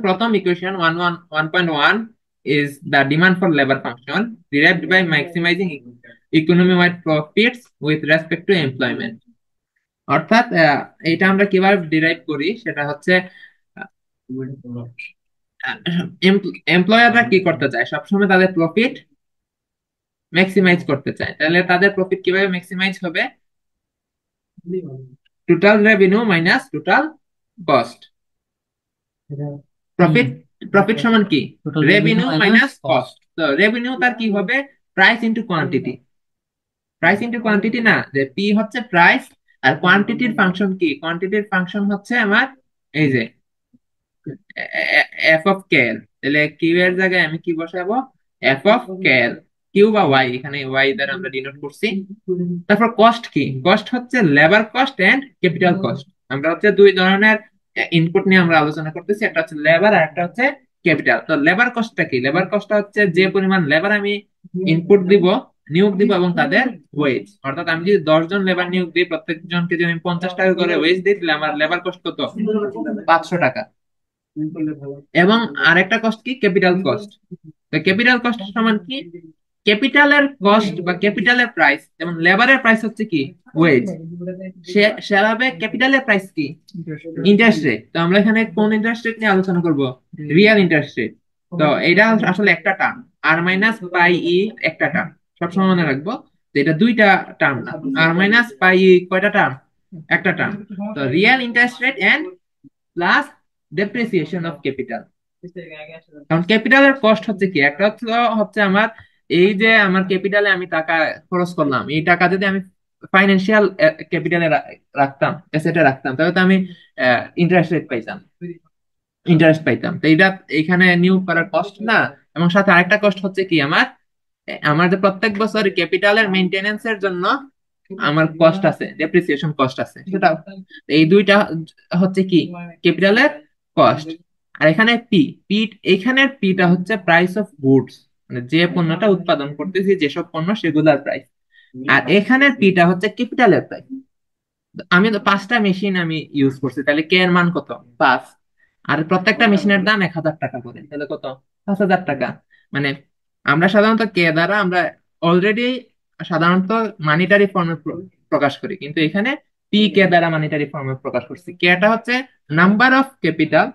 প্রথম equation 1.1 is the demand for labor function derived by maximizing economy wide profits with respect to employment। অর্থাৎ এটা আমরা কিভাবে ডিরাইভ করি সেটা হচ্ছে, এমপ্লয়াররা কি করতে চায়? সবসময় তাদের প্রফিট ম্যাক্সিমাইজ করতে চায়। তাহলে তাদের প্রফিট কিভাবে ম্যাক্সিমাইজ হবে? Total revenue minus total cost. Profit profit সমান কি? Total revenue revenue minus minus cost. Cost. তো রেভিনিউ তার কি হবে? Price into quantity. Price into quantity না, যে পি হচ্ছে প্রাইস, আর কোয়ান্টিটির ফাংশন কি? কোয়ান্টিটির ফাংশন হচ্ছে আমার এই যে এফ অফ কেএল। তাহলে কিউ এর জায়গায় আমি কি বসাবো? F of KL. কিউ বা ওয়াই, এখানে ওয়াই দ্বারা আমরা ডিনোট করছি। তারপর কস্ট কি? কস্ট হচ্ছে labour cost and capital cost. আমরা হচ্ছে দুই ধরনের ইনপুট নিয়ে আমরা আলোচনা করতেছি, একটা হচ্ছে লেবার আর একটা হচ্ছে ক্যাপিটাল। তো লেবার কস্টটা কি? লেবার কস্টটা হচ্ছে যে পরিমাণ লেবার আমি ইনপুট দিব, নিয়োগ দিব, এবং তাদের ওয়েজ। অর্থাৎ আমি যদি 10 জন লেবার নিয়োগ দিই, প্রত্যেক জনকে যদি আমি 50 টাকা করে ওয়েজ দিই, তাহলে আমার লেবার কস্ট কত? 500 টাকা। এবং আরেকটা কস্ট কি? Capital cost. তো ক্যাপিটাল কস্ট সমান কি? ক্যাপিটালের কস্ট বা ক্যাপিটালের প্রাইস, যেমন লেবারের প্রাইস হচ্ছে কি? ওয়েজ। সেভাবে ক্যাপিটালের প্রাইস কি? Interest rate. তো আমরা এখানে কোন ইন্টারেস্ট রেট নিয়ে আলোচনা করব? Real interest rate. তো এটা আসলে একটা টার্ম, আর মাইনাস পাই ই একটা টার্ম, সবসময় মনে রাখবো যে এটা দুইটা টার্ম না। আর মাইনাস পাই ই কয়টা টার্ম? একটা টার্ম। তো real interest rate and plus depreciation of capital. কারণ ক্যাপিটালের কস্ট হচ্ছে কি? একটা হচ্ছে আমার এই যে আমার ক্যাপিটালে আমি টাকা খরচ করলাম, এই টাকা যদি আমি ফাইন্যান্সিয়াল ক্যাপিটালে রাখতাম, অ্যাসেটে রাখতাম, তাহলে তো আমি ইন্টারেস্ট রেট পাইতাম, ইন্টারেস্ট পাইতাম। তো এটা এখানে নিয়োগ করার কস্ট না। এবং সাথে আরেকটা কস্ট হচ্ছে কি, আমার আমার যে প্রত্যেক বছর ক্যাপিটালের মেইনটেনেন্স এর জন্য আমার কস্ট আছে, ডেপ্রিসিয়েশন কস্ট আছে, সেটা। এই দুইটা হচ্ছে কি? ক্যাপিটালের কস্ট। আর এখানে পি পি এখানের পিটা হচ্ছে প্রাইস অফ গুডস, মানে যে পণ্যটা উৎপাদন করতেছি, যেসব পণ্য, সেগুলার প্রাইস। আর এখানের পিটা হচ্ছে ক্যাপিটালের প্রাইস। আমি তো 5টা মেশিন আমি ইউজ করছি, তাহলে কে এর মান কত? 5। আর প্রত্যেকটা মেশিনের দাম 1,000 টাকা করে, তাহলে কত? 5,000 টাকা। মানে আমরা সাধারণত কে দ্বারা আমরা অলরেডি সাধারণত মানিটারি ফর্মে প্রকাশ করি, কিন্তু এখানে পি কে দ্বারা মানিটারি ফর্মে প্রকাশ করছি। কেটা হচ্ছে number of capital,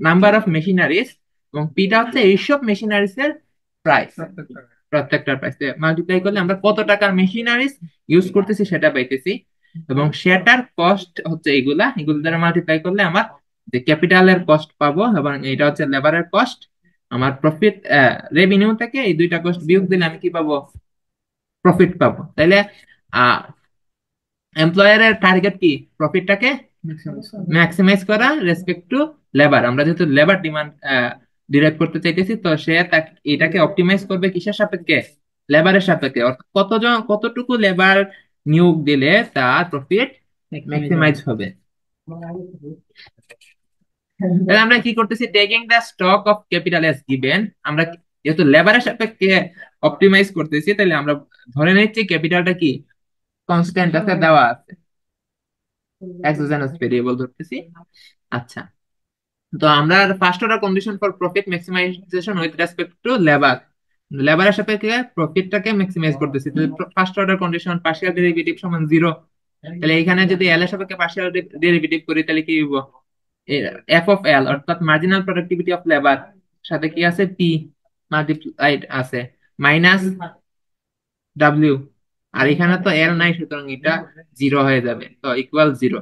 number of machineries, এবং পিটা হচ্ছে এইসব মেশিনারিজ এর প্রাইস, প্রত্যেকটার প্রাইস মাল্টিপ্লাই করলে আমরা কত টাকার মেশিনারিজ ইউজ করতেছি সেটা পাইতেছি। এবং সেটার কস্ট হচ্ছে এগুলা, এগুলো দ্বারা মাল্টিপ্লাই করলে আমার যে ক্যাপিটালের কস্ট পাবো, এবং এটা হচ্ছে লেবারের কস্ট। আমার প্রফিট, রেভিনিউ থেকে এই দুইটা কস্ট বিয়োগ দিলে আমি কি পাবো? প্রফিট পাবো। তাইলে আহ এমপ্লয়ারের টার্গেট কি? প্রফিটটাকে ম্যাক্সিমাইজ করা রেসপেক্ট টু লেবার। আমরা যেহেতু লেবার ডিমান্ড ডিরাইভ করতে চাইতেছি, তো সে এটাকে অপটিমাইজ করবে কিসের সাপেক্ষে? লেবারের সাপেক্ষে। অর্থাৎ কতজন কতটুকু লেবার নিয়োগ দিলে তার প্রফিট ম্যাক্সিমাইজ হবে। তাহলে আমরা কি করতেছি? Taking the stock of capital S given. আমরা যেহেতু লেবারের সাপেক্ষে অপটিমাইজ করতেছি, তাহলে আমরা ধরে নিচ্ছি ক্যাপিটালটা কি কনস্ট্যান্ট আছে, দেওয়া আছে, এক্সোজেনাস ভেরিয়েবল ধরতেছি। আচ্ছা, তো আমরা first order condition for profit maximization with respect to labour, লেবারের সাপেক্ষে প্রফিটটাকে ম্যাক্সিমাইজ করতেছি। First order condition partial derivative সমান 0। তাহলে এখানে যদি এল এর সাপেক্ষে পার্শিয়াল ডেরিভেটিভ করি, তাহলে কি হইব? এফ অফ এল অর্থাৎ মার্জিনাল প্রোডাক্টিভিটি অফ লেবার সাথে কি আছে? পি মাল্টিপ্লাইড আছে মাইনাস ডাব্লিউ। আর এখানে তো এল নাই, সুতরাং এটা 0 হয়ে যাবে, তো ইকুয়াল 0।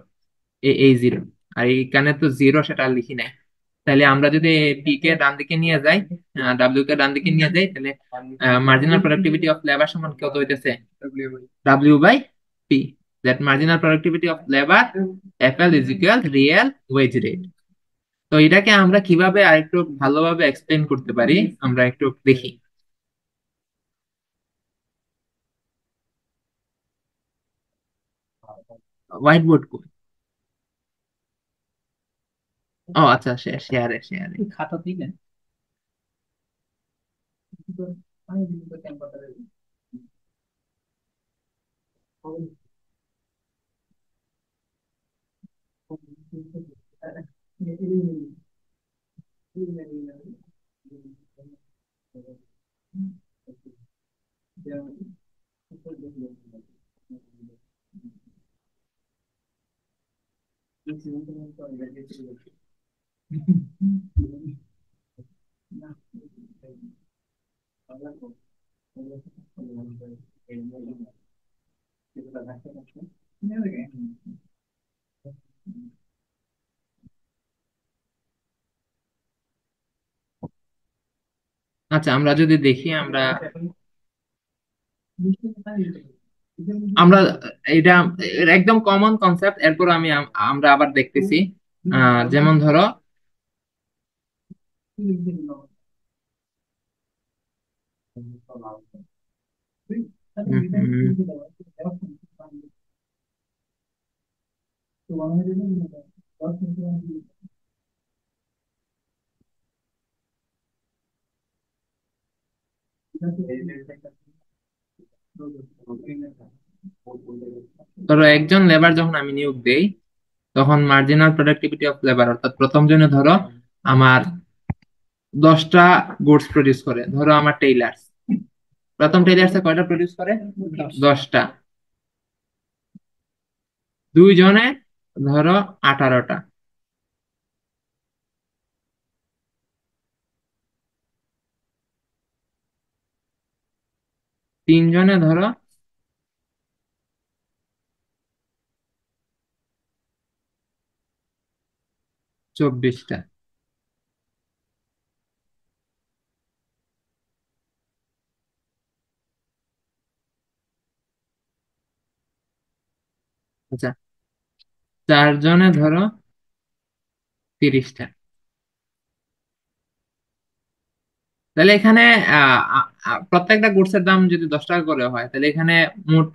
এই 0, আর এখানে তো 0 সেটা আর লিখি নাই। তাহলে আমরা যদি পি কে ডান দিকে নিয়ে যাই, ডাব্লিউ কে ডান দিকে নিয়ে যাই, তাহলে মার্জিনাল প্রোডাক্টিভিটি অফ লেবার সমান কত হইতেছে? W by P, that marginal productivity of labour F L is equal real wage rate. তো এটাকে আমরা কিভাবে আরেকটু ভালোভাবে এক্সপ্লেন করতে পারি, আমরা একটু দেখি। হোয়াইট বোর্ড কই? ও আচ্ছা, শেয়ারে শেয়ারে। খাতা দিলেন? আচ্ছা, আমরা যদি দেখি, আমরা আমরা এটা এর একদম কমন কনসেপ্ট, এরপর আমরা আবার দেখতেছি। যেমন ধরো, উম, ধরো একজন লেবার যখন আমি নিয়োগ দেই, তখন মার্জিনাল প্রোডাক্টিভিটি অফ লেবার, অর্থাৎ প্রথম জনে ধরো আমার 10টা গুডস প্রডিউস করে, ধরো আমার টেইলার্স, প্রথম টেইলার্সে কয়টা প্রডিউস করে? 10টা। দুইজনে ধরো 18টা। তিনজনে ধরো 24টা। আচ্ছা, চারজনে ধরো 30টা। তাহলে এখানে প্রত্যেকটা গুডসের দাম যদি 10 টাকা করে হয়, তাহলে এখানে মোট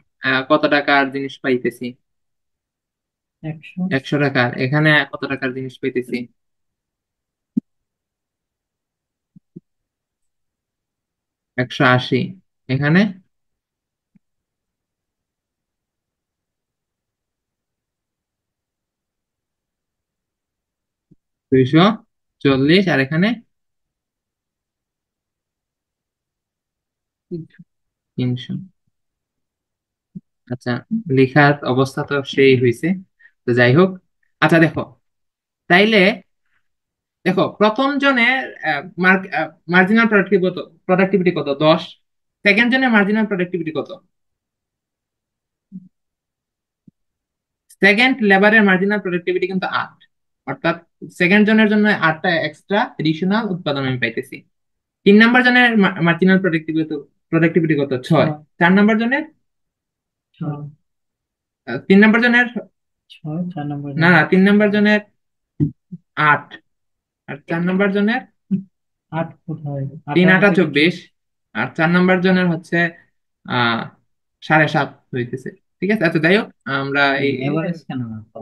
কত টাকার জিনিস পাইতেছি? 100। 100 টাকার। এখানে কত টাকার জিনিস পাইতেছি? 180। এখানে 240, আর এখানে 300। আচ্ছা, লেখার অবস্থা তো সেই হয়েছে। তো যাই হোক, আচ্ছা দেখো, তাইলে দেখো প্রথম জনের মার্জিনাল প্রোডাক্টিভিটি কত? 10। সেকেন্ড জনের মার্জিনাল প্রোডাক্টিভিটি কত? সেকেন্ড লেবারের মার্জিনাল প্রোডাক্টিভিটি কিন্তু 8। অর্থাৎ সেকেন্ড জনের জন্য 8টা এক্সট্রা এডিশনাল উৎপাদন আমি পাইতেছি। 3 নাম্বার জনের মার্জিনাল প্রোডাক্টিভিটি কত? 6। ছয়। 4 নাম্বার জনের, ছয়। 3 নাম্বার জনের, ছয় 4 নম্বর না জন। না, 3 নাম্বার জনের 8, আর 4 নাম্বার জনের 8 কোথায়? 8 তিন আর আটা হাতে কিছু। 24, আর 4 নাম্বার জনের হচ্ছে 7.5 হইতেছে। ঠিক আছে, আচ্ছা যাই হোক, আমরা এই এভারেজ কেন না তো?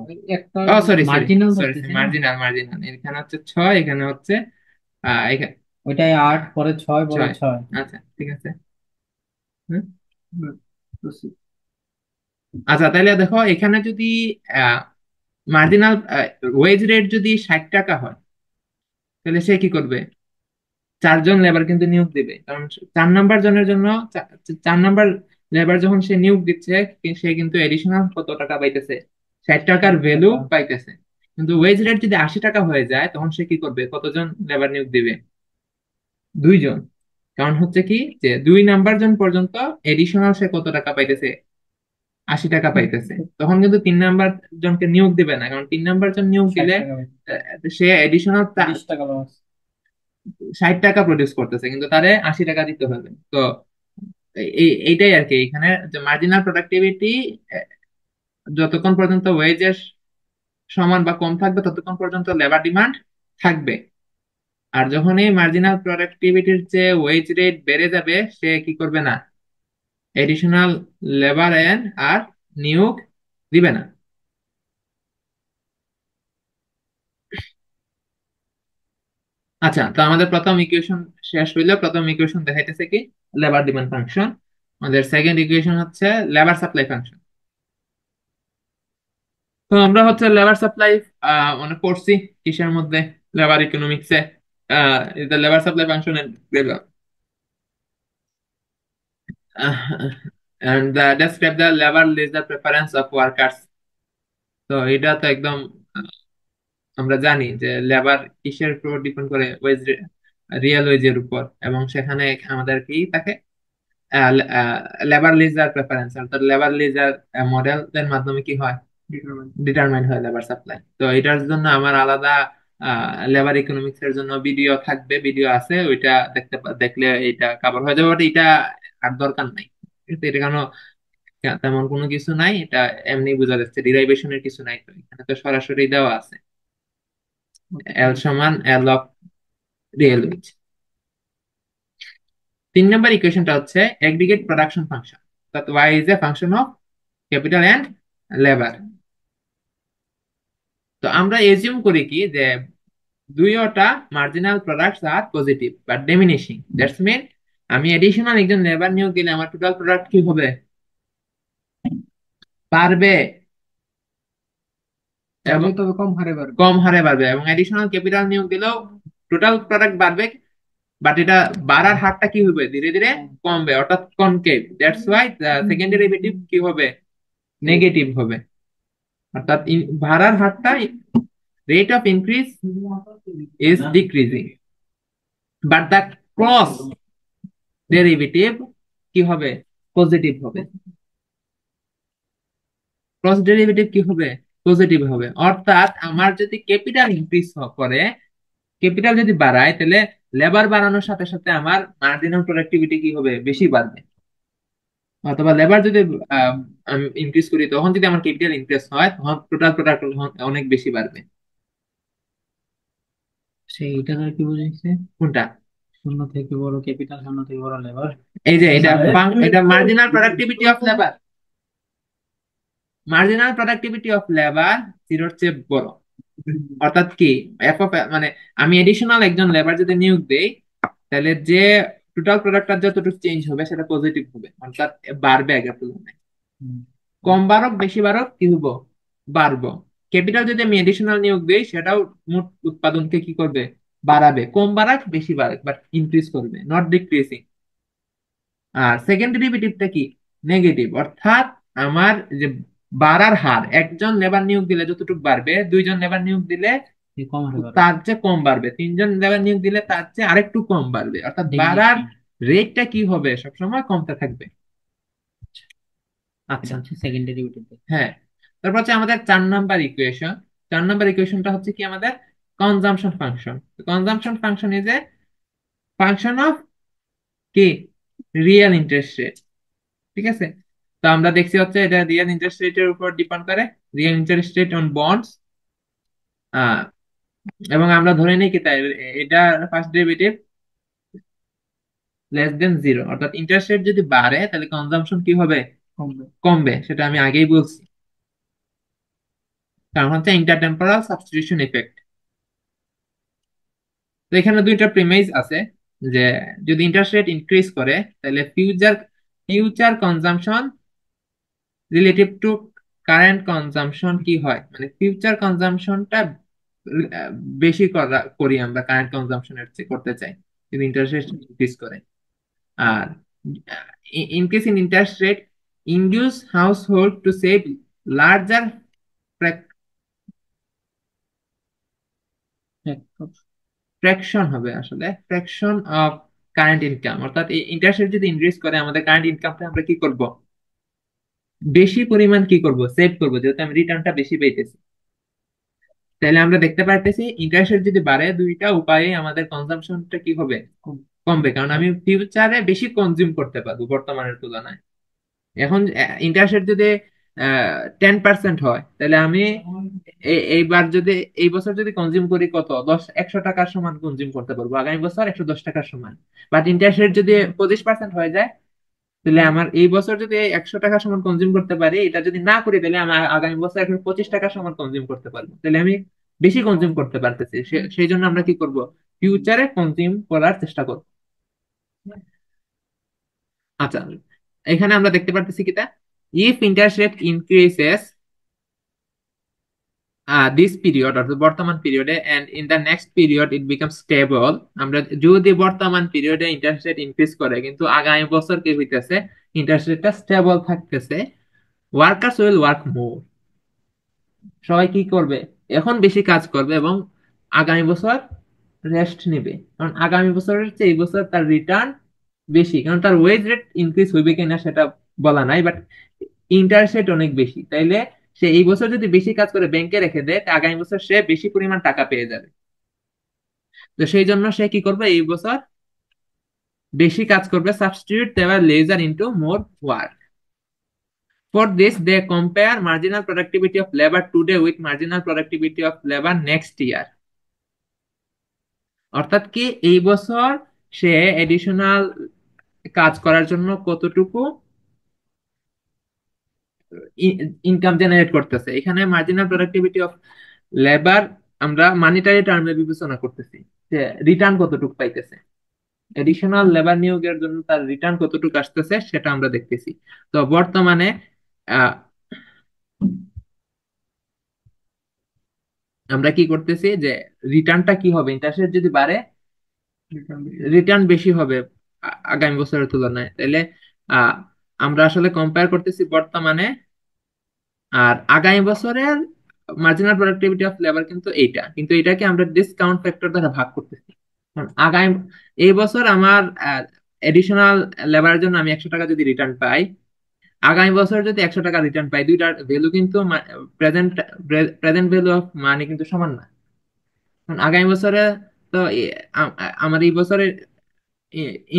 ও সরি সরি মার্জিনাল সরি ধরতেছি না। মার্জিনাল মার্জিনাল এখানে হচ্ছে 6, এখানে হচ্ছে এখানে ওইটাই 8 পরে 6 পরে 6। 6। আচ্ছা ঠিক আছে। হুম, বুঝছি। আচ্ছা তাহলে দেখো, এখানে যদি মার্জিনাল ওয়েজ রেট যদি 60 টাকা হয়, তাহলে সে কি করবে? 4 জন লেবার কিন্তু নিয়োগ দিবে, কারণ 4 নাম্বার জনের জন্য 4 নাম্বার লেবার যখন সে নিয়োগ দিচ্ছে, সে কিন্তু এডিশনাল কত টাকা পাইতেছে? 60 টাকার 60 ভ্যালু টাকা। পাইতেছে। কিন্তু ওয়েজ রেট যদি 80 টাকা হয়ে যায়, তখন সে কি করবে? কতজন লেবার নিয়োগ দিবে? 2 জন। কারণ হচ্ছে কি, যে 2 নাম্বার জন পর্যন্ত এডিশনাল সে কত টাকা পাইতেছে? 80 টাকা পাইতেছে। তখন কিন্তু 3 নাম্বার জনকে নিয়োগ দিবে না, কারণ 3 নাম্বার জন নিয়োগ 60 দিলে টাকা বেশি। সে এডিশনাল 20 টাকা লস। 60 টাকা প্রডিউস করতেছে, কিন্তু তারে 80 টাকা দিতে হবে। তো এইটাই আর কি, এখানে মার্জিনাল প্রোডাক্টিভিটি যতক্ষণ পর্যন্ত ওয়েজের সমান বা কম থাকবে, ততক্ষণ পর্যন্ত লেবার ডিমান্ড থাকবে। আর যখন এই মার্জিনাল প্রোডাক্টিভিটির যে ওয়েজ রেট বেড়ে যাবে, সে কি করবে না? এডিশনাল লেবার এন আর নিয়োগ দিবে না। আচ্ছা, তো আমাদের প্রথম ইকুয়েশন শেষ হইলো। প্রথম ইকুয়েশন দেখাইতেছে কি? Labour demand function. আমাদের সেকেন্ড ইকুয়েশন হচ্ছে লেবার সাপ্লাই ফাংশন। তো আমরা হচ্ছে লেবার সাপ্লাই মানে পড়ছি কিসের মধ্যে? লেবার ইকোনমিক্সে। লেবার সাপ্লাই ফাংশনের দিলাম, and describe the labor leisure preference of workers। তো এটা তো একদম আমরা জানি যে লেবার কিসের উপর ডিপেন্ড করে? ওয়েজ, রিয়েল ওয়েজের উপর। এবং সেখানে আমাদের কি থাকে? লেবার লিজার প্রেফারেন্স, অর্থাৎ লেবার লিজার মডেলের মাধ্যমে কি হয়? ডিটারমাইন হয় লেবার সাপ্লাই। তো এটার জন্য আমার আলাদা লেবার ইকোনমিক্স এর জন্য ভিডিও থাকবে, ভিডিও আছে, ওইটা দেখলে এটা কভার হয়ে যাবে। বাট এটা আর দরকার নাই, ঠিক আছে? এটা কেন, তেমন কোনো কিছু নাই, এটা এমনি বোঝা যাচ্ছে, ডিরাইভেশনের কিছু নাই। তো এখানে তো সরাসরি দেওয়া আছে এল সমান এল অফ রিয়েল ওয়েজ। 3 নম্বর ইকুয়েশনটা হচ্ছে এগ্রিগেট প্রোডাকশন ফাংশন, অর্থাৎ Y is a function of capital and labour. তো আমরা এজিউম করি কি, যে দুইটা marginal products are positive but diminishing. That's mean আমি এডিশনাল একজন লেবার নিয়োগ দিলে আমার টোটাল প্রোডাক্ট কি হবে? বাড়বে। এবং তবে কম হারে বাড়বে। কম হারে বাড়বে, এবং এডিশনাল ক্যাপিটাল নিয়োগ দিলেও টোটাল প্রোডাক্ট বাড়বে। বাট এটা বাড়ার হারটা কি হবে? ধীরে ধীরে কমবে, অর্থাৎ concave. That's why second derivative কি হবে? নেগেটিভ হবে। অর্থাৎ ভাড়ার হারটা, rate of increase is decreasing, but the cross derivative কি হবে? পজিটিভ হবে। ক্রস ডেরিভেটিভ কি হবে? পজিটিভ হবে। অর্থাৎ আমার যদি ক্যাপিটাল ইনক্রিজ করে, ক্যাপিটাল যদি বাড়ায়, তাহলে লেবার বাড়ানোর সাথে সাথে আমার মার্জিনাল প্রোডাক্টিভিটি কি হবে? বেশি বাড়বে। অথবা লেবার যদি ইনক্রিজ করি, তখন যদি আমার ক্যাপিটাল ইনক্রিজ হয়, তখন টোটাল প্রোডাক্ট অনেক বেশি বাড়বে। সেইটা আর কি বুঝাইছে? কোনটা? শূন্য থেকে বড় ক্যাপিটাল, শূন্য থেকে বড় লেবার। এই যে এটা marginal productivity of labour. Marginal productivity of labour জিরোর চেয়ে বড়। অর্থাৎ কি, এফ অফ মানে আমি এডিশনাল একজন লেবার যদি নিয়োগ দেই, তাহলে যে টোটাল প্রোডাক্টটা যতটুকু চেঞ্জ হবে সেটা পজিটিভ হবে, অর্থাৎ বাড়বে আগের তুলনায়। কম বাড়ক বেশি বাড়ক কি হবো? বাড়বো। ক্যাপিটাল যদি আমি এডিশনাল নিয়োগ দিই, সেটাও মোট উৎপাদনকে কি করবে, বাড়াবে, কম বাড়াক বেশি বাড়াক, বাট ইনক্রিজ করবে, নট ডিক্রিজিং। আর সেকেন্ড ডেরিভেটিভটা কি, নেগেটিভ, অর্থাৎ আমার যে বাড়ার হার, একজন লেবার নিয়োগ দিলে যতটুকু বাড়বে, দুইজন লেবার নিয়োগ দিলে এই কম হারে বাড়বে। তার চেয়ে কম বাড়বে, তিনজন লেবার নিয়োগ দিলে তার চেয়ে আরেকটু কম বাড়বে, অর্থাৎ বাড়ার ডিগ্রেশন। রেটটা কি হবে, সবসময় কমতে থাকবে। এটা আচ্ছা। হচ্ছে সেকেন্ড ডেরিভেটিভ। হ্যাঁ। তারপর হচ্ছে আমাদের 4 নাম্বার ইকুয়েশন। 4 নাম্বার ইকুয়েশনটা হচ্ছে কি আমাদের consumption function. Consumption function is a function of কি, রিয়েল ইন্টারেস্ট রেট। ঠিক আছে। তো আমরা দেখছি হচ্ছে এটা রিয়েল ইন্টারেস্ট রেটের উপর ডিপেন্ড করে, real interest rate on bonds. এবং আমরা ধরে নিই কি তাই, এটা first derivative less than zero, অর্থাৎ ইন্টারেস্ট রেট যদি বাড়ে তাহলে কনজাম্পশন কি হবে, কমবে। কমবে, সেটা আমি আগেই বলছি। কারণ হচ্ছে ইন্টারটেম্পোরাল সাবস্টিটিউশন ইফেক্ট। তো এখানে দুইটা প্রিমাইস আছে, যে যদি ইন্টারেস্ট রেট ইনক্রিজ করে তাহলে future future consumption relative to current consumption কি হয়, মানে ফিউচার কনজাম্পশনটা বেশি করি আমরা কারেন্ট কনজাম্পশনের চেয়ে করতে চাই যদি ইন্টারেস্ট রেট ইনক্রিজ করে। আর increase in interest rate induce household to save larger fraction হবে, আসলে ফ্র্যাকশন অফ কারেন্ট ইনকাম, অর্থাৎ এই ইন্টারেস্ট রেট যদি ইনক্রিজ করে আমাদের কারেন্ট ইনকামটা আমরা কি করব, বেশি পরিমাণ কি করব, সেভ করব, যেহেতু আমি রিটার্নটা বেশি পেয়েছি। তাহলে আমরা দেখতে পাইতেছি ইন্টারেস্ট রেট যদি বাড়ে, দুইটা উপায়ে আমাদের কনজাম্পশনটা কি হবে, কমবে, কারণ আমি ফিউচারে বেশি কনজিউম করতে পারবো বর্তমানের তুলনায়। এখন ইন্টারেস্ট রেট যদি 10% হয়, তাহলে আমি এইবার যদি এই বছর যদি কনজিউম করি কত, 100 টাকার সমান কনজিউম করতে পারবো, আগামী বছর 110 টাকার সমান। বাট ইন্টারেস্ট রেট যদি 25% হয়ে যায়, তাহলে আমার এই বছর যদি 100 টাকার সমান কনজিউম করতে পারি, এটা যদি না করি তাহলে আমি আগামী বছর 125 টাকার সমান কনজিউম করতে পারবো, তাহলে আমি বেশি কনজিউম করতে পারতেছি। সেই জন্য আমরা কি করব, ফিউচারে কনজিউম করার চেষ্টা করব। আচ্ছা, এখানে আমরা দেখতে পারতেছি কিটা, if interest rate increases this period, অর্থাৎ বর্তমান পিরিয়ডে, and in the next period it become stable, আমরা যদি বর্তমান পিরিয়ডে ইন্টারেস্ট রেট ইনক্রিজ করে কিন্তু আগামী বছর কি হইতেছে, ইন্টারেস্ট রেটটা স্টেবল থাকতেছে, ওয়ার্কার্স উইল ওয়ার্ক মোর, সবাই কি করবে, এখন বেশি কাজ করবে এবং আগামী বছর রেস্ট নেবে, কারণ আগামী বছরের চেয়ে এই বছর তার রিটার্ন বেশি, কারণ তার ওয়েজ রেট ইনক্রিজ হইবে কিনা সেটা বলা নাই, বাট ইন্টারেস্ট রেট অনেক বেশি, তাইলে সে এই বছর যদি বেশি কাজ করে ব্যাংকে রেখে দেয়, তা আগামী বছর সে বেশি পরিমাণ টাকা পেয়ে যাবে। তো সেই জন্য সে কি করবে, এই বছর বেশি কাজ করবে, সাবস্টিটিউট দেওয়ার leisure into more work. For this, they compare marginal productivity of labor today with marginal productivity of labor next year. অর্থাৎ কি, এই বছর সে এডিশনাল কাজ করার জন্য কতটুকু ইনকাম জেনারেট করতেছে, এখানে মার্জিনাল প্রোডাক্টিভিটি অফ লেবার আমরা মানিটারি টার্মে বিবেচনা করতেছি, যে রিটার্ন কতটুকু পাইতেছে, এডিশনাল লেবার নিয়োগের জন্য তার রিটার্ন কতটুকু আসতেছে সেটা আমরা দেখতেছি। তো বর্তমানে আহ, আমরা কি করতেছি, যে রিটার্নটা কি হবে, ইন্টারেস্ট যদি বাড়ে রিটার্ন বেশি হবে আগামী বছরের তুলনায়, তাহলে আহ, আমরা আসলে কম্পেয়ার করতেছি বর্তমানে আর আগামী বছরের মার্জিনাল প্রোডাক্টিভিটি অফ লেবার, কিন্তু এইটা, কিন্তু এটাকে আমরা ডিসকাউন্ট ফ্যাক্টর দ্বারা ভাগ করতেছি। কারণ আগামী এই বছর আমার এডিশনাল লেবারের জন্য আমি 100 টাকা যদি রিটার্ন পাই, আগামী বছর যদি 100 টাকা রিটার্ন পাই, দুইটার ভ্যালু কিন্তু present present value of money কিন্তু সমান না। কারণ আগামী বছরে তো আমার এই বছরের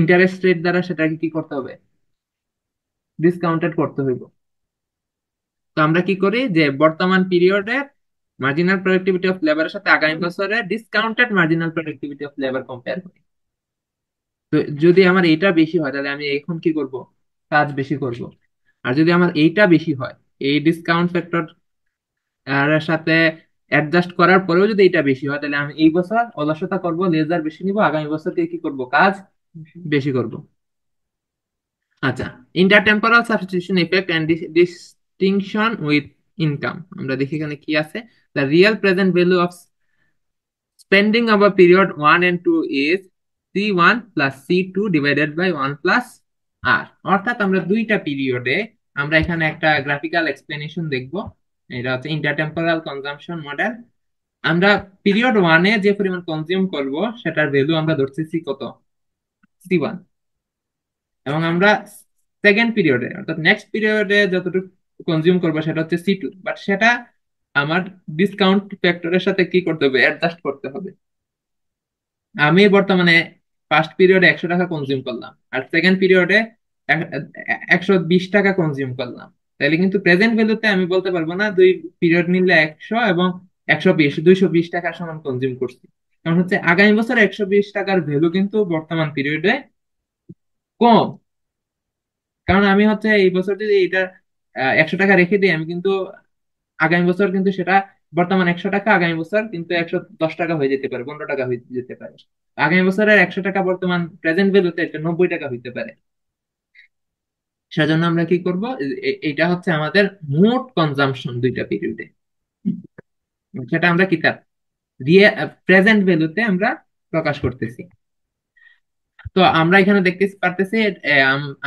ইন্টারেস্ট রেট দ্বারা সেটাকে কি করতে হবে, ডিসকাউন্টেড করতে হইব। তো আমরা কি করি, যে বর্তমান পিরিয়ডে মার্জিনাল প্রোডাক্টিভিটি অফ লেবারের সাথে আগামী বছরে discounted marginal productivity of labour compare করি। তো যদি আমার এইটা বেশি হয় তাহলে আমি এখন কি করব, কাজ বেশি করব। আর যদি আমার এইটা বেশি হয়, এই ডিসকাউন্ট ফ্যাক্টর এর সাথে অ্যাডজাস্ট করার পরেও যদি এটা বেশি হয়, তাহলে আমি এই বছর অলসতা করব, লেজার বেশি নিব, আগামী বছর থেকে কি করব, কাজ বেশি করব। আচ্ছা, intertemporal substitution effect and distinction with income. আমরা দেখি এখানে কি আছে, the real present value of spending over period 1 and 2 is C1 plus C2 divided by 1 plus R. অর্থাৎ আমরা দুইটা পিরিয়ডে, আমরা এখানে একটা গ্রাফিক্যাল এক্সপ্লেনেশন দেখব। এটা হচ্ছে ইন্টারটেম্পোরাল কনজাম্পশন মডেল। আমরা পিরিয়ড ওয়ানে যে পরিমাণ কনজিউম করব সেটার ভ্যালু আমরা ধরতেছি কত, C1। এবং আমরা সেকেন্ড পিরিয়ডে অর্থাৎ নেক্সট পিরিয়ডে যতটুকু কনজিউম করবো সেটা হচ্ছে C2, বাট সেটা আমার ডিসকাউন্ট ফ্যাক্টরের সাথে কি করতে হবে, অ্যাডজাস্ট করতে হবে। আমি বর্তমানে ফার্স্ট পিরিয়ডে 100 টাকা কনজিউম করলাম, আর সেকেন্ড পিরিয়ডে 120 টাকা কনজিউম করলাম। তাহলে কিন্তু প্রেজেন্ট ভ্যালুতে আমি বলতে পারবো না দুই পিরিয়ড মিললে 100 এবং 120, 220 টাকা সমান কনজিউম করছি। কারণ হচ্ছে আগামী বছর 120 টাকার ভ্যালু কিন্তু বর্তমান পিরিয়ডে কম। কারণ আমি হচ্ছে এই বছর যদি এটা 100 টাকা রেখে দিই, আমি কিন্তু আগামী বছর কিন্তু সেটা, বর্তমান 100 টাকা আগামী বছর কিন্তু 110 টাকা হয়ে যেতে পারে, 15 টাকা হয়ে যেতে পারে। আগামী বছরের 100 টাকা বর্তমান প্রেজেন্ট ভ্যালুতে এটা 90 টাকা হইতে পারে। সেজন্য আমরা কি করব, এটা হচ্ছে আমাদের মোট কনজাম্পশন দুইটা পিরিয়ডে, সেটা আমরা কি তার প্রেজেন্ট ভ্যালুতে আমরা প্রকাশ করতেছি। তো আমরা এখানে দেখতে পারতেছি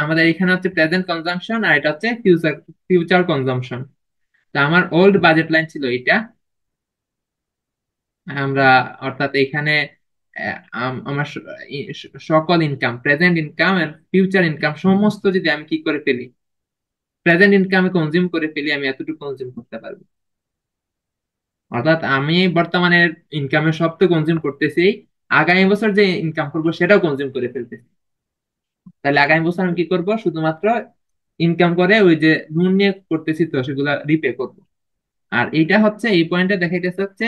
আমাদের এখানে হচ্ছে প্রেজেন্ট কনজাম্পশন আর এটা হচ্ছে ফিউচার ফিউচার কনজাম্পশন। তো আমার ওল্ড বাজেট লাইন ছিল এটা। আমরা অর্থাৎ এখানে আমার সকল ইনকাম, প্রেজেন্ট ইনকাম আর ফিউচার ইনকাম সমস্ত যদি আমি কি করে ফেলি, প্রেজেন্ট ইনকামে কনজিউম করে ফেলি, আমি এতটুকু কনজিউম করতে পারবো। অর্থাৎ আমি বর্তমানে ইনকামের সব তো কনজিউম করতেছি, আগামী বছর যে ইনকাম করবো সেটাও কনজিউম করে ফেলতেছি। তাহলে আগামী বছর আমি কি করব, শুধুমাত্র ইনকাম করে ওই যে লোন নিয়ে করতেছি তো সেগুলা রিপে করব। আর এইটা হচ্ছে এই পয়েন্টে দেখাইতেছে হচ্ছে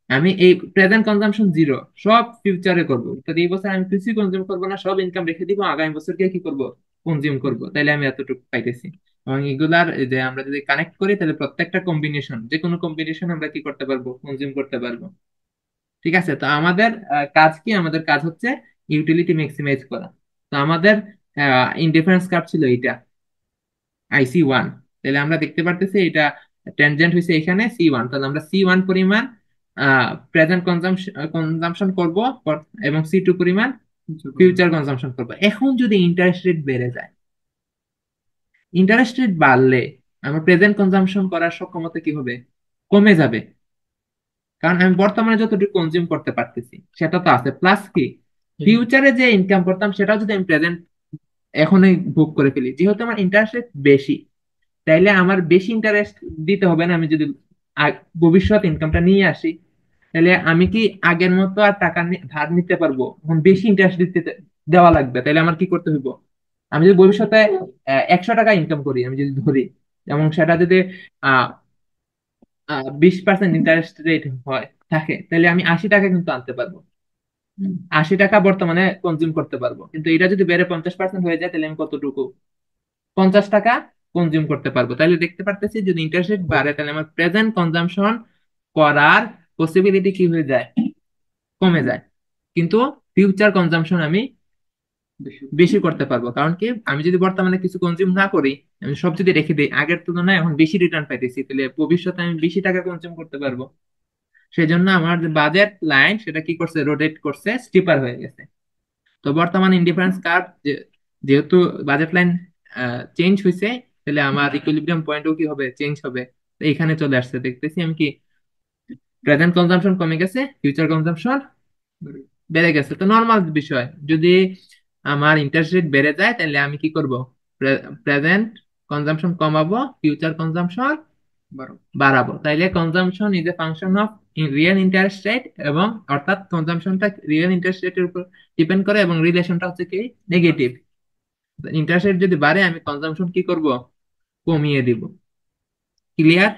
আমি এই প্রেজেন্ট কনজাম্পশন জিরো, সব ফিউচারে করব। তো এই বছর আমি কিছুই কনজিউম করবো না, সব ইনকাম রেখে দিব, আগামী বছরকে কি করব, কনজিউম করব। তাইলে আমি এতটুকু পাইতেছি। এবং এগুলার এই যে আমরা যদি কানেক্ট করি তাহলে প্রত্যেকটা কম্বিনেশন, যে কোনো কম্বিনেশন আমরা কি করতে পারবো, কনজিউম করতে পারবো। ঠিক আছে, তো আমাদের কাজ কি, আমাদের কাজ হচ্ছে ইউটিলিটি ম্যাক্সিমাইজ করা। তো আমাদের ইনডিফারেন্স কার্ভ ছিল এটা IC1। তাহলে আমরা দেখতে পারতেছি এটা ট্যানজেন্ট হয়েছে এখানে C1। তাহলে আমরা C1 পরিমাণ প্রেজেন্ট কনজাম্পশন করব, এবং C2 পরিমাণ ফিউচার কনজাম্পশন করব। এখন যদি ইন্টারেস্ট রেট বেড়ে যায়, ইন্টারেস্ট রেট বাড়লে আমার প্রেজেন্ট কনজাম্পশন করার সক্ষমতা কি হবে, কমে যাবে। কারণ আমি বর্তমানে যতটুকু কনজিউম করতে পারতেছি সেটা তো আছে, প্লাস কি ফিউচারে যে ইনকাম করতাম সেটাও যদি আমি প্রেজেন্ট এখনই ভোগ করে ফেলি, যেহেতু আমার ইন্টারেস্ট রেট বেশি, তাইলে আমার বেশি ইন্টারেস্ট দিতে হবে না। আমি যদি ভবিষ্যৎ ইনকামটা নিয়ে আসি, তাহলে আমি কি আগের মতো আর টাকা ধার নিতে পারবো, এখন বেশি ইন্টারেস্ট দিতে দেওয়া লাগবে। তাহলে আমার কি করতে হইব, আমি যদি ভবিষ্যতে 100 টাকা ইনকাম করি, আমি যদি ধরি, এবং সেটা যদি আহ 20% ইন্টারেস্ট রেট হয় থাকে, তাহলে আমি 80 টাকা কিন্তু আনতে পারবো। 80 টাকা বর্তমানে কনজিউম করতে পারবো, কিন্তু এটা যদি বেড়ে 50% হয়ে যায়, তাহলে আমি কতটুকু, 50 টাকা কনজিউম করতে পারবো। তাহলে দেখতে পারতেছি যদি ইন্টারেস্ট রেট বাড়ে তাহলে আমার প্রেজেন্ট কনজাম্পশন করার পসিবিলিটি কি হয়ে যায়, কমে যায়। কিন্তু ফিউচার কনজাম্পশন আমি বেশি করতে পারবো। কারণ কি, আমি যদি বর্তমানে কিছু কনজিউম না করি, আমি সব যদি রেখে দিই, আগের তুলনায় এখন বেশি রিটার্ন পাইতেছি, তাহলে ভবিষ্যতে আমি বেশি টাকা কনজিউম করতে পারবো। সেই জন্য আমার যে বাজেট লাইন সেটা কি করছে, রোটেট করছে, স্টিপার হয়ে গেছে। তো বর্তমান ইনডিফারেন্স কার্ভ যেহেতু বাজেট লাইন চেঞ্জ হয়েছে, তাহলে আমার ইকুইলিব্রিয়াম পয়েন্টও কি হবে, চেঞ্জ হবে। তো এখানে চলে আসছে, দেখতেছি আমি কি প্রেজেন্ট কনজাম্পশন কমে গেছে, ফিউচার কনজাম্পশন বেড়ে গেছে। তো নর্মাল বিষয়, যদি আমার ইন্টারেস্ট রেট বেড়ে যায় তাহলে আমি কি করব, প্রেজেন্ট কনজাম্পশন কমাবো, ফিউচার কনজাম্পশন বাড়াবো। তাইলে consumption is a function of real interest rate, এবং অর্থাৎ কনজাম্পশনটা রিয়েল ইন্টারেস্ট রেটের উপর ডিপেন্ড করে, এবং রিলেশনটা হচ্ছে কি, নেগেটিভ। ইন্টারেস্ট রেট যদি বাড়ে আমি কনজাম্পশন কি করব, কমিয়ে দিব। ক্লিয়ার?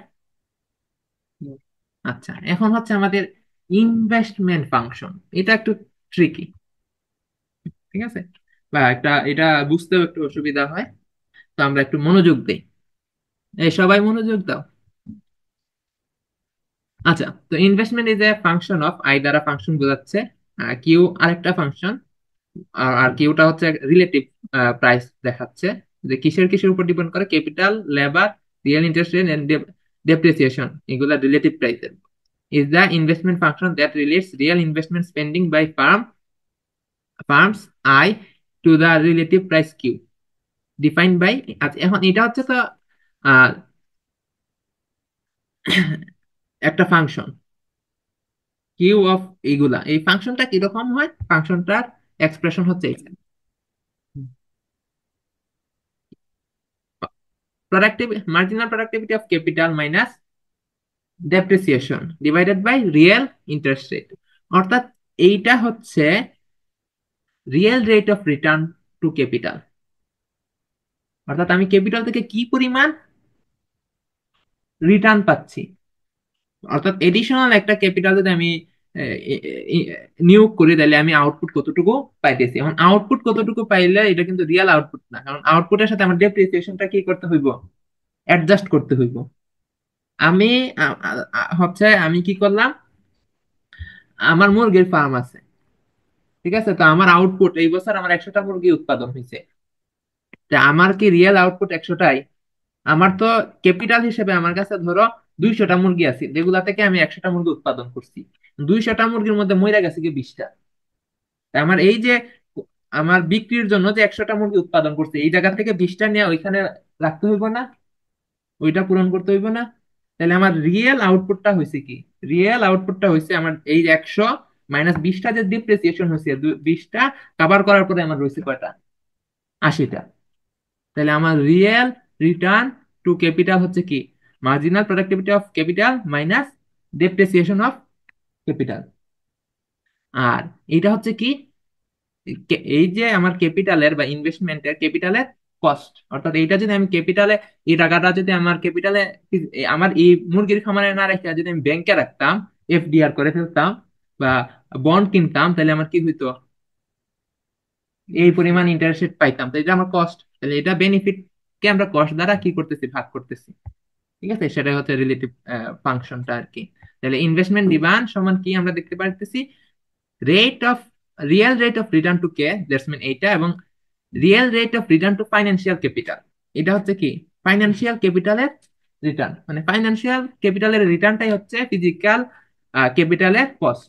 আচ্ছা, এখন হচ্ছে আমাদের ইনভেস্টমেন্ট ফাংশন। এটা একটু ট্রিকি, ঠিক আছে, বা একটা এটা বুঝতেও একটু অসুবিধা হয়। তো আমরা একটু মনোযোগ দেই, এই সবাই মনোযোগ দাও। আচ্ছা, তো investment is a function of, I দ্বারা ফাংশন বোঝাচ্ছে, কিউ আরেকটা ফাংশন, আর কিউটা হচ্ছে রিলেটিভ প্রাইস দেখাচ্ছে, যে কিসের কিসের উপর ডিপেন্ড করে, capital, labour, real interest rate, depreciation এগুলা রিলেটিভ প্রাইসের is the investment function that relates real investment spending by firms I to the relative price Q defined by আচ্ছা এখন এটা হচ্ছে তো আহ, একটা ফাংশন কিউ অফ এগুলা এই ফাংশনটা কিরকম হয় ফাংশনটার এক্সপ্রেশন হচ্ছে এটা productive marginal productivity of capital minus depreciation divided by real interest rate অর্থাৎ এইটা হচ্ছে real rate of return to capital অর্থাৎ আমি ক্যাপিটাল থেকে কি পরিমাণ রিটার্ন পাচ্ছি অর্থাৎ এডিশনাল একটা ক্যাপিটাল যদি আমি আহ, এ- এ- নিয়োগ করি তাহলে আমি আউটপুট কতটুকু পাইতেছি এখন আউটপুট কতটুকু পাইলে এটা কিন্তু রিয়েল আউটপুট না কারণ আউটপুটের সাথে আমার ডেপ্রিসিয়েশনটা কি করতে হইব অ্যাডজাস্ট করতে হইব আমি হচ্ছে আমি কি করলাম আমার মুরগির ফার্ম আছে ঠিক আছে তো আমার আউটপুট এই বছর আমার 100টা মুরগি উৎপাদন হয়েছে তা আমার কি রিয়েল আউটপুট 100টাই আমার তো ক্যাপিটাল হিসেবে আমার কাছে ধরো 200টা মুরগি আছে যেগুলা থেকে আমি 100টা মুরগি উৎপাদন করছি 200টা মুরগির মধ্যে মইরা গেছে কি 20টা তা আমার এই যে আমার বিক্রির জন্য যে 100টা মুরগি উৎপাদন করছে এই জায়গা থেকে 20টা নিয়ে ওইখানে রাখতে হইব না ওইটা পূরণ করতে হইব না তাহলে আমার রিয়েল আউটপুটটা হয়েছে কি রিয়েল আউটপুটটা হয়েছে আমার এই 100 মাইনাস 20টা যে ডিপ্রিসিয়েশন হয়েছে 20টা কভার করার পরে আমার রয়েছে কয়টা 80টা তাহলে আমার রিয়েল রিটার্ন টু ক্যাপিটাল হচ্ছে কি marginal productivity of capital minus depreciation of capital আর এটা হচ্ছে কি এই যে আমার ক্যাপিটালের বা ইনভেস্টমেন্টের ক্যাপিটালের কস্ট অর্থাৎ এইটা যদি আমি ক্যাপিটালে এই টাকাটা যদি আমার ক্যাপিটালে আমার এই মুরগির খামারে না রেখে যদি আমি ব্যাংকে রাখতাম এফডিআর করে ফেলতাম বা বন্ড কিনতাম তাহলে আমার কি হইতো এই পরিমাণ ইন্টারেস্ট রেট পাইতাম তো এটা আমার কস্ট তাহলে এটা বেনিফিট কে আমরা কস্ট দ্বারা কি করতেছি ভাগ করতেছি ঠিক আছে সেটা হচ্ছে রিলেটিভ ফাংশনটা আর কি তাহলে ইনভেস্টমেন্ট ডিমান্ড সমান কি আমরা দেখতে পারতেছি rate of real rate of return to কে দ্যাটস মিন এইটা এবং real rate of return to financial capital এটা হচ্ছে কি ফাইন্যান্সিয়াল ক্যাপিটালের রিটার্ন মানে ফাইন্যান্সিয়াল ক্যাপিটালের রিটার্নটাই হচ্ছে ফিজিক্যাল ক্যাপিটালের কস্ট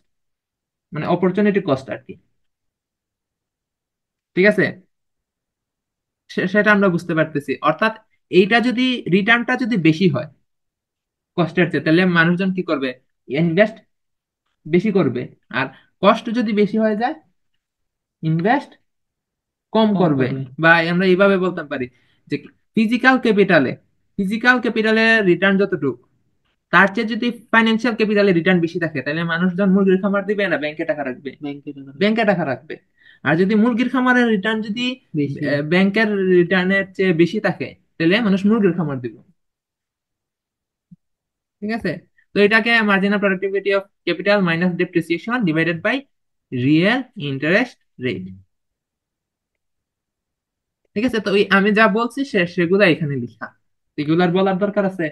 মানে অপরচুনিটি কস্ট আর কি ঠিক আছে সেটা আমরা বুঝতে পারতেছি অর্থাৎ এইটা যদি রিটার্নটা যদি বেশি হয় কস্টের চেয়ে তাহলে মানুষজন কি করবে ইনভেস্ট বেশি করবে আর কষ্ট যদি বেশি হয়ে যায় ইনভেস্ট কম কম করবে করবে। বা আমরা এইভাবে বলতে পারি যে ফিজিক্যাল ক্যাপিটালে রিটার্ন যতটুকু তার চেয়ে যদি ফাইন্যান্সিয়াল ক্যাপিটালে রিটার্ন বেশি থাকে তাহলে মানুষজন মুরগির খামার দিবে না ব্যাংকে টাকা রাখবে ব্যাংকে টাকা রাখবে। ব্যাংকে টাকা রাখবে আর যদি মুরগির খামারের রিটার্ন যদি বেশি। ব্যাংকের রিটার্নের চেয়ে বেশি থাকে তাহলে মানুষ মুরগির খামার দিবে ঠিক আছে তো এটাকে marginal productivity of capital minus depreciation divided by real interest rate ঠিক আছে তো ওই আমি যা বলছি সেগুলা এখানে লিখা এগুলার বলার দরকার আছে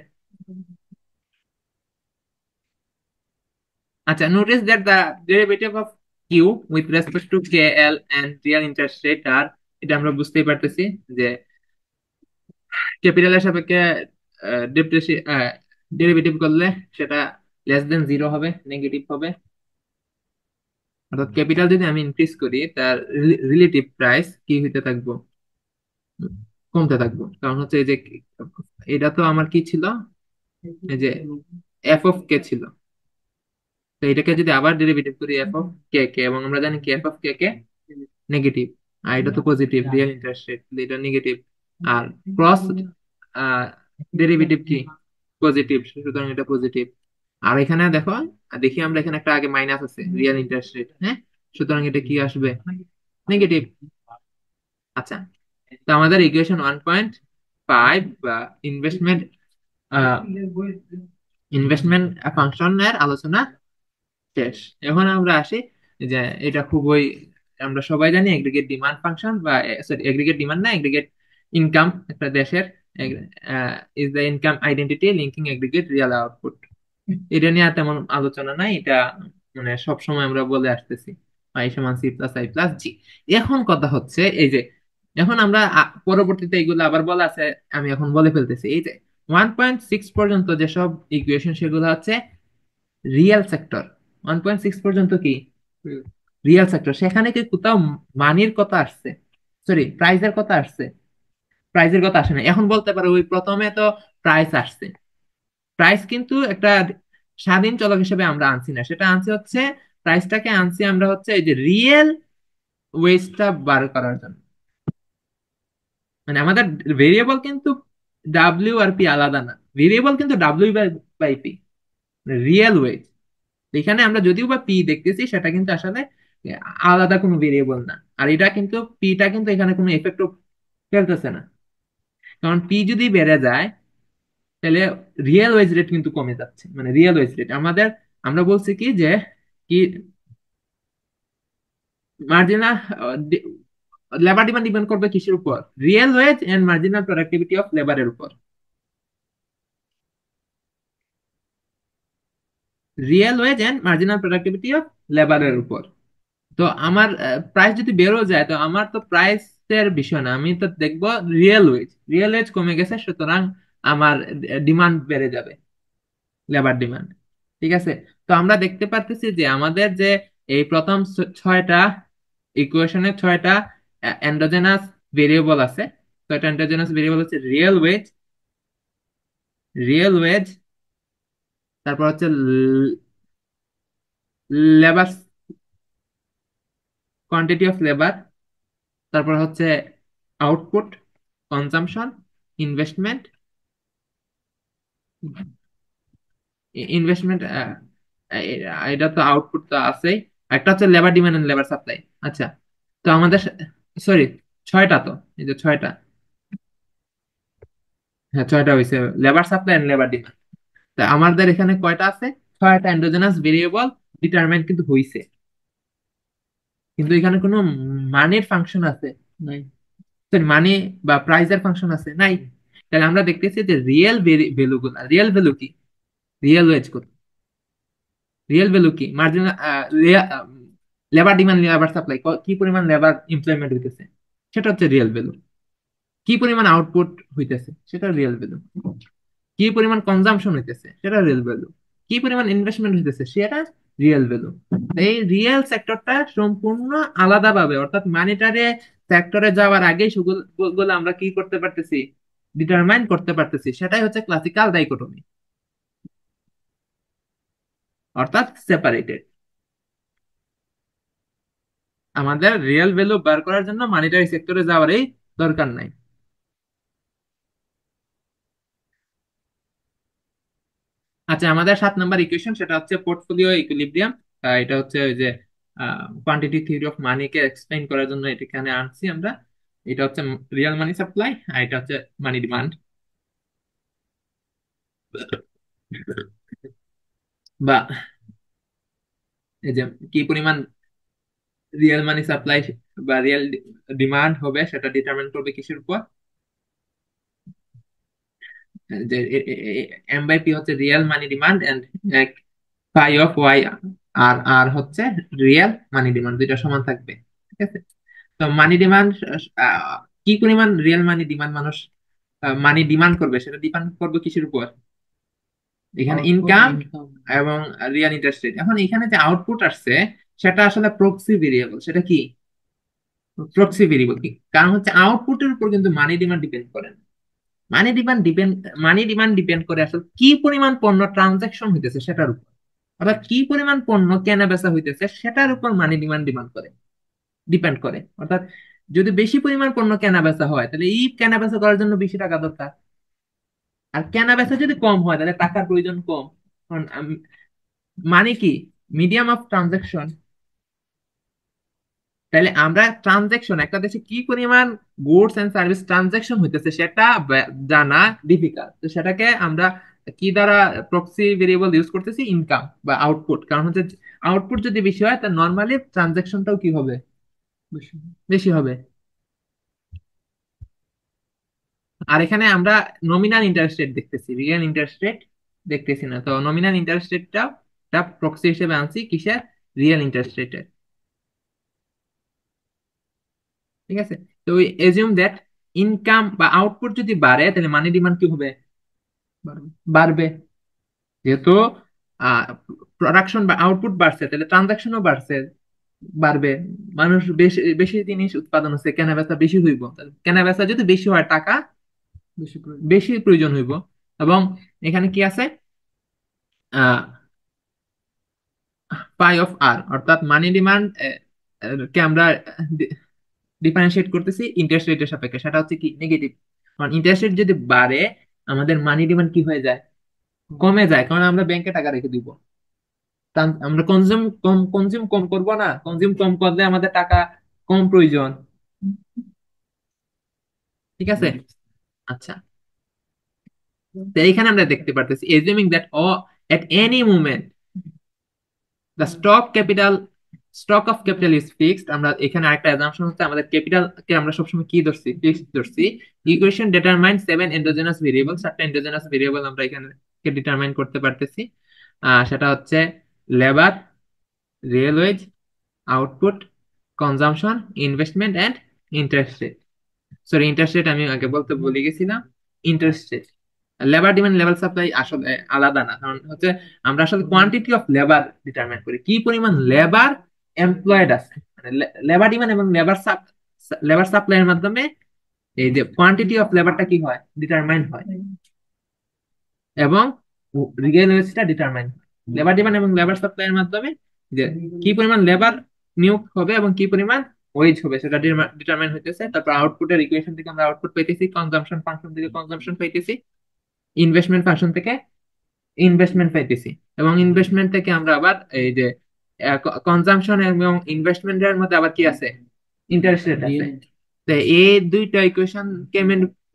আচ্ছা notice that the derivative of Q with respect to K L and real interest rate আর এটা আমরা বুঝতেই পারতেছি যে ক্যাপিটালের সাপেক্ষে ডেপ্রিসি ডেরিভেটিভ করলে সেটা লেস দেন জিরো হবে নেগেটিভ হবে অর্থাৎ ক্যাপিটাল যদি আমি ইনক্রিজ করি তার রিলেটিভ প্রাইস কি হইতে থাকবো কমতে থাকবো কারণ হচ্ছে এই যে এটা তো আমার কি ছিল এই যে এফ অফ কে ছিল তো এটাকে যদি আবার ডেরিভেটিভ করি এফ অফ কে কে এবং আমরা জানি কি F of K K negative আর এটা তো পজিটিভ রিয়েল ইন্টারেস্ট রেট এটা নেগেটিভ আর ক্রস ডেরিভেটিভ কি পজিটিভ সুতরাং এটা পজিটিভ আর এখানে দেখো দেখি আমরা এখানে একটা আগে মাইনাস আছে রিয়েল ইন্টারেস্ট রেট হ্যাঁ সুতরাং এটা কি আসবে নেগেটিভ আচ্ছা তো আমাদের ইকুয়েশন 1.5 বা ইনভেস্টমেন্ট ইনভেস্টমেন্ট ফাংশনের আলোচনা শেষ এখন আমরা আসি যে এটা খুবই আমরা সবাই জানি এগ্রিগেট ডিমান্ড ফাংশন বা সরি এগ্রিগেট ডিমান্ড না এগ্রিগেট ইনকাম একটা দেশের is the income identity linking aggregate real output এটা নিয়ে আর তেমন আলোচনা নাই এটা মানে সব সময় আমরা বলে আসতেছি আই সমান সি প্লাস আই প্লাস জি এখন কথা হচ্ছে এই যে এখন আমরা পরবর্তীতে এগুলো আবার বলা আছে আমি এখন বলে ফেলতেছি এই যে 1.6 পর্যন্ত যেসব ইকুয়েশন সেগুলো হচ্ছে রিয়েল সেক্টর। 1.6 পর্যন্ত কি রিয়েল সেক্টর, সেখানে কি কোথাও মানির কথা আসছে? সরি, প্রাইজের কথা আসছে? প্রাইজের কথা আসে না। এখন বলতে পারো ওই প্রথমে তো প্রাইস আসছে। প্রাইস কিন্তু একটা স্বাধীন চলক হিসেবে আমরা আনছি না, সেটা আনছি হচ্ছে, প্রাইসটাকে আনছি আমরা হচ্ছে এই যে রিয়েল ওয়েজটা বার করার জন্য। মানে আমাদের ভেরিয়েবল কিন্তু ডাব্লিউ আর পি আলাদা না, ভেরিয়েবল কিন্তু W by P, real wage. এখানে আমরা যদিও বা পি দেখতেছি, সেটা কিন্তু আসলে আলাদা কোনো ভেরিয়েবল না। আর এটা কিন্তু পিটা কিন্তু এখানে কোনো এফেক্ট ফেলতেছে না, কারণ পি যদি বেড়ে যায় তাহলে রিয়েল ওয়েজ রেট কিন্তু কমে যাচ্ছে। মানে রিয়েল ওয়েজ রেট আমাদের, আমরা বলছি কি যে কি মার্জিনাল লেবার ডিমান্ড ডিপেন্ড করবে কিসের উপর? Real wage and marginal productivity of লেবারের উপর। Real wage and marginal productivity of লেবারের উপর। তো আমার প্রাইস যদি বেরো যায়, তো আমার তো প্রাইসের বিষয় না, আমি তো দেখবো রিয়েল ওয়েজ। রিয়েল ওয়েজ কমে গেছে, সুতরাং আমার ডিমান্ড বেড়ে যাবে, লেবার ডিমান্ড। ঠিক আছে। তো আমরা দেখতে পারতেছি যে আমাদের যে এই প্রথম ছয়টা ইকুয়েশনের ছয়টা এন্ডোজেনাস ভেরিয়েবল আছে। ছয়টা এন্ডোজেনাস ভেরিয়েবল হচ্ছে রিয়েল ওয়েজ, রিয়েল ওয়েজ, তারপর হচ্ছে লেবার, কোয়ান্টিটি অফ লেবার, তারপর হচ্ছে আউটপুট, কনজাম্পশন, ইনভেস্টমেন্ট, ইনভেস্টমেন্ট, এটা তো আউটপুট তো আছেই। একটা হচ্ছে labour demand and labour supply. আচ্ছা, তো আমাদের, সরি, ছয়টা তো, এই যে ছয়টা, হ্যাঁ ছয়টা হয়েছে, labour supply and labour demand. তা আমাদের এখানে কয়টা আছে? ছয়টা এন্ডোজেনাস ভেরিয়েবল ডিটারমাইন কিন্তু হইছে, কিন্তু এখানে কোনো মানের ফাংশন আছে নাই, সরি মানি বা প্রাইসের ফাংশন আছে নাই। তাহলে আমরা দেখতেছি যে রিয়েল ভ্যালু গুলা, রিয়েল ভ্যালু কি, রিয়েল ওয়েজ কত, রিয়েল ভ্যালু কি, margin, labour demand, labour supply, কি পরিমাণ লেবার এমপ্লয়মেন্ট হইতেছে, সেটা হচ্ছে রিয়েল ভ্যালু। কি পরিমাণ আউটপুট হইতেছে, সেটা রিয়েল ভ্যালু। কি পরিমাণ কনজাম্পশন হইতেছে, সেটা রিয়েল ভ্যালু। কি পরিমাণ ইনভেস্টমেন্ট হইতেছে, সেটা রিয়েল ভ্যালু। এই রিয়েল সেক্টরটা সম্পূর্ণ আলাদা ভাবে, অর্থাৎ মানিটারি সেক্টরে যাওয়ার আগেই সেগুলো আমরা কি করতে পারতেছি, ডিটারমাইন করতে পারতেছি। সেটাই হচ্ছে ক্লাসিক্যাল ডাইকোটমি, অর্থাৎ সেপারেটেড। আমাদের রিয়েল ভ্যালু বার করার জন্য মানিটারি সেক্টরে যাওয়ারই দরকার নাই। আচ্ছা, আমাদের 7 নম্বর ইকুয়েশন, সেটা হচ্ছে পোর্টফোলিও ইকুইলিব্রিয়াম। এটা হচ্ছে ওই যে quantity theory of Manike explain করার জন্য এটা এখানে আনছি আমরা। এটা হচ্ছে রিয়েল মানি সাপ্লাই, আর এটা হচ্ছে মানি ডিমান্ড, বা এই যে কি পরিমাণ রিয়েল মানি সাপ্লাই বা রিয়েল ডিমান্ড হবে, সেটা ডিটারমিন করবে কিসের উপর? যে এম বাই পি হচ্ছে real money demand, and phi of Y R আর হচ্ছে রিয়েল মানি ডিমান্ড, দুইটা সমান থাকবে। ঠিক আছে। তো মানি ডিমান্ড, কি পরিমাণ রিয়েল মানি ডিমান্ড মানুষ মানি ডিমান্ড করবে, সেটা ডিপেন্ড করবে কিসের উপর? এখানে আউটপুট ইনকাম ইনকাম। এবং রিয়েল ইন্টারেস্ট রেট। এখন এখানে যে আউটপুট আসছে, সেটা আসলে প্রক্সি ভেরিয়েবল। সেটা কি প্রক্সি ভেরিয়েবল? কি কারণ হচ্ছে আউটপুটের উপর কিন্তু মানি ডিমান্ড ডিপেন্ড করে না। মানি ডিমান্ড ডিপেন্ড করে আসলে কি পরিমাণ পণ্য ট্রানজাকশন হইতেছে সেটার উপর, অর্থাৎ কি পরিমাণ পণ্য কেনা বেচা হইতেছে সেটার উপর মানি ডিমান্ড ডিমান্ড করে, ডিপেন্ড করে। অর্থাৎ যদি বেশি পরিমাণ পণ্য কেনা বেচা হয়, তাহলে এই কেনা বেচা করার জন্য বেশি টাকা দরকার। আর কেনা বেচা যদি কম হয়, তাহলে টাকার প্রয়োজন কম। কারণ মানে কি, মিডিয়াম অফ ট্রানজাকশন। তাহলে আমরা ট্রানজাকশন, একটা দেশে কি পরিমাণ গুডস এন্ড সার্ভিস ট্রানজাকশন হইতেছে সেটা জানা ডিফিকাল্ট। তো সেটাকে আমরা কি দ্বারা প্রক্সি ভেরিয়েবল ইউজ করতেছি? ইনকাম বা আউটপুট। কারণ হচ্ছে আউটপুট যদি বেশি হয়, তাহলে নর্মালি ট্রানজাকশনটাও কি হবে? বেশি। বেশি হবে। আর এখানে আমরা নমিনাল ইন্টারেস্ট রেট দেখতেছি, রিয়েল ইন্টারেস্ট রেট দেখতেছি না। তো নমিনাল ইন্টারেস্ট রেটটা প্রক্সি হিসেবে আনছি কিসের? রিয়েল ইন্টারেস্ট রেটের। ঠিক আছে। তো ওই এজিউম দ্যাট ইনকাম বা আউটপুট যদি বাড়ে, তাহলে মানি ডিমান্ড কি হবে? বাড়বে। যেহেতু প্রোডাকশন বা আউটপুট বাড়ছে, তাহলে ট্রানজাকশনও বাড়বে। মানুষ বেশি বেশি জিনিস উৎপাদন হচ্ছে, কেনা বেচা বেশি হইব। তাহলে কেনা বেচা যদি বেশি হয়, টাকা বেশি প্রয়োজন হইব। এবং এখানে কি আছে, পাই অফ আর, অর্থাৎ মানি ডিমান্ড কে আমরা ডিফারেন্সিয়েট করতেছি ইন্টারেস্ট রেটের সাপেক্ষে। সেটা হচ্ছে কি নেগেটিভ। কারণ ইন্টারেস্ট রেট যদি বাড়ে, আমাদের মানি ডিমান্ড কি হয়ে যায়, কমে যায়। কারণ আমরা ব্যাংকে টাকা রেখে দিব। আমরা কনজিউম কম করব না, কনজিউম কম করলে আমাদের টাকা কম প্রয়োজন। ঠিক আছে। আচ্ছা, তো এইখানে আমরা দেখতে পারতেছি assuming that at any movement the stock of capital is fixed. আমরা এখানে আরেকটা অ্যাজাম্পশন হচ্ছে, আমাদের ক্যাপিটাল কে আমরা সবসময় কি ধরছি, ফিক্সড ধরছি। ইকুয়েশন ডিটারমাইন 7 এন্ডোজেনাস ভেরিয়েবল, 7টা এন্ডোজেনাস ভেরিয়েবল আমরা এখানে ডিটারমাইন করতে পারতেছি। সেটা হচ্ছে labour, real wage, output, consumption, investment and interest rate. Sorry, interest rate আমি আগে বলতে ভুলে গেছিলাম। Interest rate, labour demand labour supply আসলে আলাদা না। কারণ হচ্ছে আমরা আসলে কোয়ান্টিটি অফ লেবার ডিটারমাইন করি, কি পরিমাণ লেবার এমপ্লয়েড আছে। মানে লেবার ডিমান্ড এবং লেবার সাপ্লাইয়ের মাধ্যমে এই যে কোয়ান্টিটি অফ লেবারটা কি হয়, ডিটারমাইন হয়। এবং রিয়েল ওয়েজটা ডিটারমাইন হয় লেবার ডিমান্ড এবং লেবার সাপ্লাইয়ের মাধ্যমে। যে কি পরিমাণ লেবার নিয়োগ হবে এবং কি পরিমাণ ওয়েজ হবে, সেটা ডিটারমাইন হইতেছে। তারপর আউটপুটের ইকুয়েশন থেকে আমরা আউটপুট পাইতেছি, কনজাম্পশন ফাংশন থেকে কনজাম্পশন পাইতেছি, ইনভেস্টমেন্ট ফাংশন থেকে ইনভেস্টমেন্ট পাইতেছি। এবং ইনভেস্টমেন্ট থেকে আমরা আবার এই যে কনজাম্পশন এবং ইনভেস্টমেন্টের মধ্যে আবার কি আছে, ইন্টারেস্ট রেট আছে। তো এই দুইটা ইকুয়েশন কে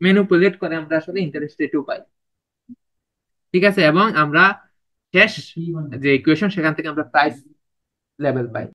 ম্যানিপুলেট করে আমরা আসলে ইন্টারেস্ট রেটও পাই। ঠিক আছে। এবং আমরা শেষ যে ইকুয়েশন, সেখান থেকে আমরা প্রাইস লেভেল পাই।